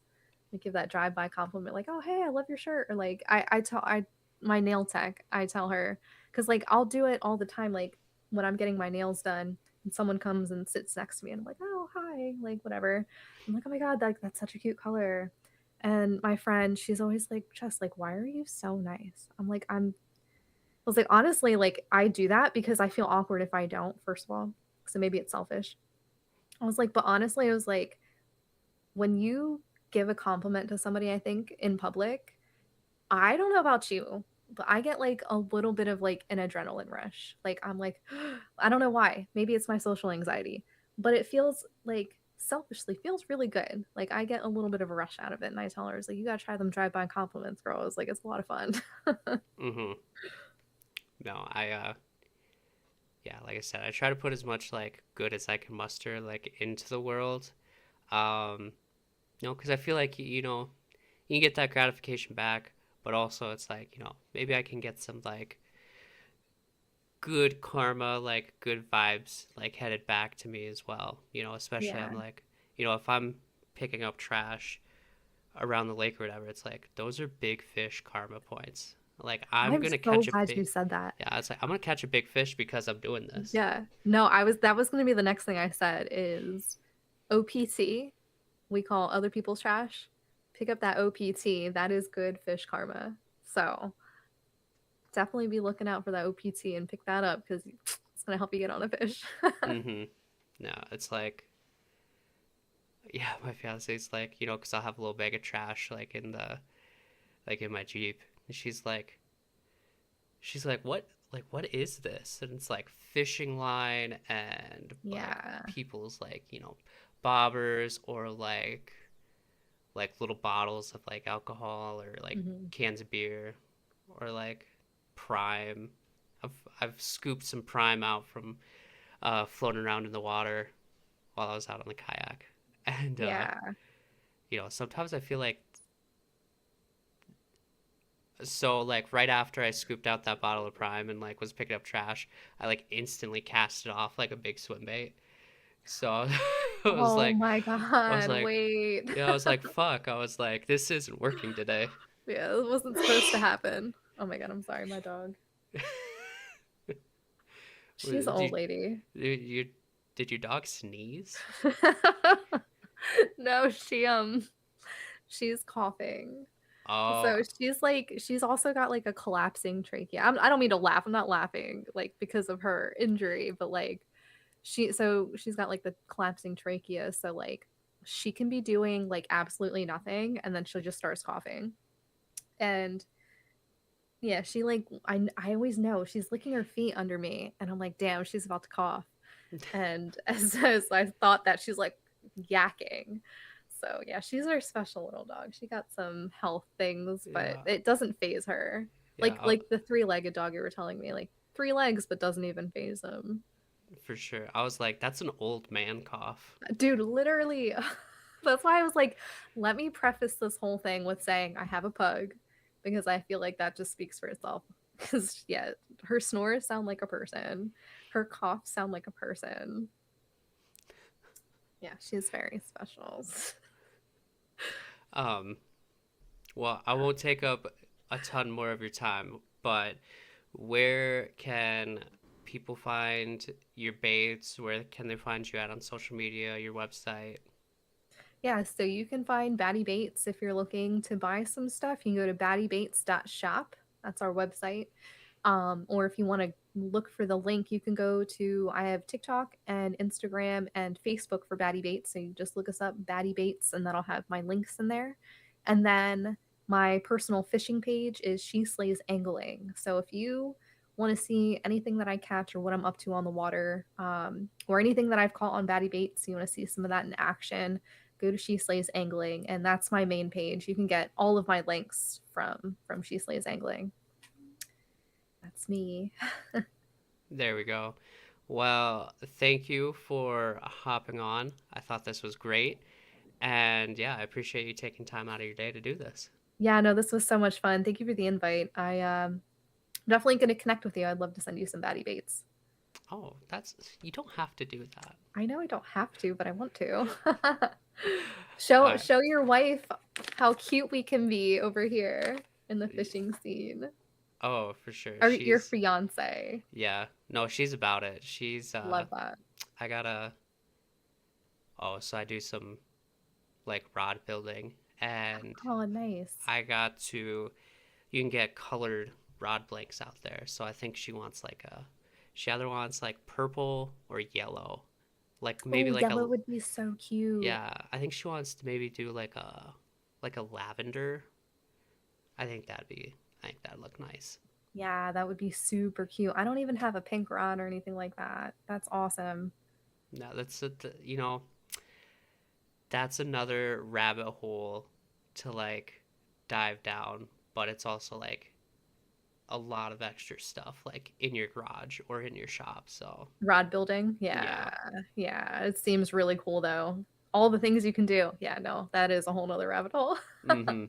I give that drive-by compliment like, "Oh, hey, I love your shirt." Or like I tell I my nail tech, I tell her cuz like I'll do it all the time like when I'm getting my nails done and someone comes and sits next to me and I'm like, "Oh, hi," like whatever. I'm like, "Oh my god, that's such a cute color." And my friend, she's always like, "Jess, like why are you so nice?" I'm like, I was like, honestly, like I do that because I feel awkward if I don't, first of all. So maybe it's selfish. I was like, but honestly, I was like, when you give a compliment to somebody, I think in public, I don't know about you, but I get like a little bit of like an adrenaline rush. Like I'm like, I don't know why. Maybe it's my social anxiety, but it feels like selfishly feels really good. Like I get a little bit of a rush out of it. And I tell her, I was like, you gotta try them drive-by compliments, girl. I was like, it's a lot of fun. Mm-hmm. No, yeah, like I said, I try to put as much like good as I can muster like into the world. Um, because I feel like you can get that gratification back, but also it's like maybe I can get some like good karma, like good vibes, like headed back to me as well. Especially I'm Yeah. like, if I'm picking up trash around the lake or whatever, it's like those are big fish karma points. Like I'm I'm gonna so catch a glad you big said that. yeah, it's like I'm gonna catch a big fish because I'm doing this. Yeah. No, that was gonna be the next thing I said is OPT. We call other people's trash. Pick up that OPT. That is good fish karma. So definitely be looking out for that OPT and pick that up because it's gonna help you get on a fish. Mm-hmm. No, it's like yeah, my fiance's like, you know, because I'll have a little bag of trash like in my Jeep. And she's like what is this? And it's like fishing line and like Yeah. people's like, you know, bobbers or like little bottles of like alcohol or like Hmm. cans of beer or like prime. I've scooped some prime out from floating around in the water while I was out on the kayak. And Yeah. you know, sometimes I feel like so like right after I scooped out that bottle of prime and like was picking up trash, I like instantly cast it off like a big swim bait. So I was Oh like my I was God, like wait. yeah, I was like fuck. I was like this isn't working today. Yeah, it wasn't supposed to happen. Oh my God, I'm sorry, my dog. She's an did old lady. you did your dog sneeze? No, she's coughing. Oh, So she's also got like a collapsing trachea. I don't mean to laugh. I'm not laughing like because of her injury, but like she's got like the collapsing trachea. So like she can be doing like absolutely nothing, and then she'll just starts coughing. And yeah, she like I always know she's licking her feet under me, and I'm like, damn, she's about to cough. And as I thought that she's like yakking. So yeah, she's our special little dog. She got some health things, but yeah, it doesn't phase her. yeah, Like the three-legged dog you were telling me, like three legs but doesn't even phase him. for sure. I was like, that's an old man cough. Dude, literally that's why I was like, let me preface this whole thing with saying I have a pug because I feel like that just speaks for itself. Because yeah, her snores sound like a person. Her coughs sound like a person. Yeah, she's very special. Um, well, I won't take up a ton more of your time, but where can people find your baits? Where can they find you at on social media, your website? Yeah, so you can find Baddie Baits if you're looking to buy some stuff. You can go to baddiebaits.shop. That's our website. Or if you want to look for the link, you can go to I have TikTok and Instagram and Facebook for Baddie Baits. So you just look us up, Baddie Baits, and that'll have my links in there. And then my personal fishing page is She Slays Angling. So if you want to see anything that I catch or what I'm up to on the water, or anything that I've caught on Baddie Baits, you want to see some of that in action, go to She Slays Angling, and that's my main page. You can get all of my links from She Slays Angling. That's me. There we go. Well, thank you for hopping on. I thought this was great. And yeah, I appreciate you taking time out of your day to do this. Yeah, no, this was so much fun. Thank you for the invite. Definitely going to connect with you. I'd love to send you some Baddie Baits. Oh, that's you don't have to do that. I know I don't have to, but I want to. All show right. show your wife how cute we can be over here in the fishing scene. Oh, for sure. Or your She's fiance. yeah. No, she's about it. She's Love that. I gotta oh, so I do some like rod building and Oh, nice. I got to you can get colored rod blanks out there. So I think she wants like a she either wants like purple or yellow. Like maybe Oh, like yellow a would be so cute. yeah, I think she wants to maybe do like a lavender. I think that'd look nice. Yeah, that would be super cute. I don't even have a pink rod or anything like that. That's awesome. No, that's you know, that's another rabbit hole to like dive down, but it's also like a lot of extra stuff like in your garage or in your shop. So, Rod building? yeah. Yeah. Yeah. It seems really cool though. All the things you can do. Yeah, no, that is a whole nother rabbit hole. Mhm.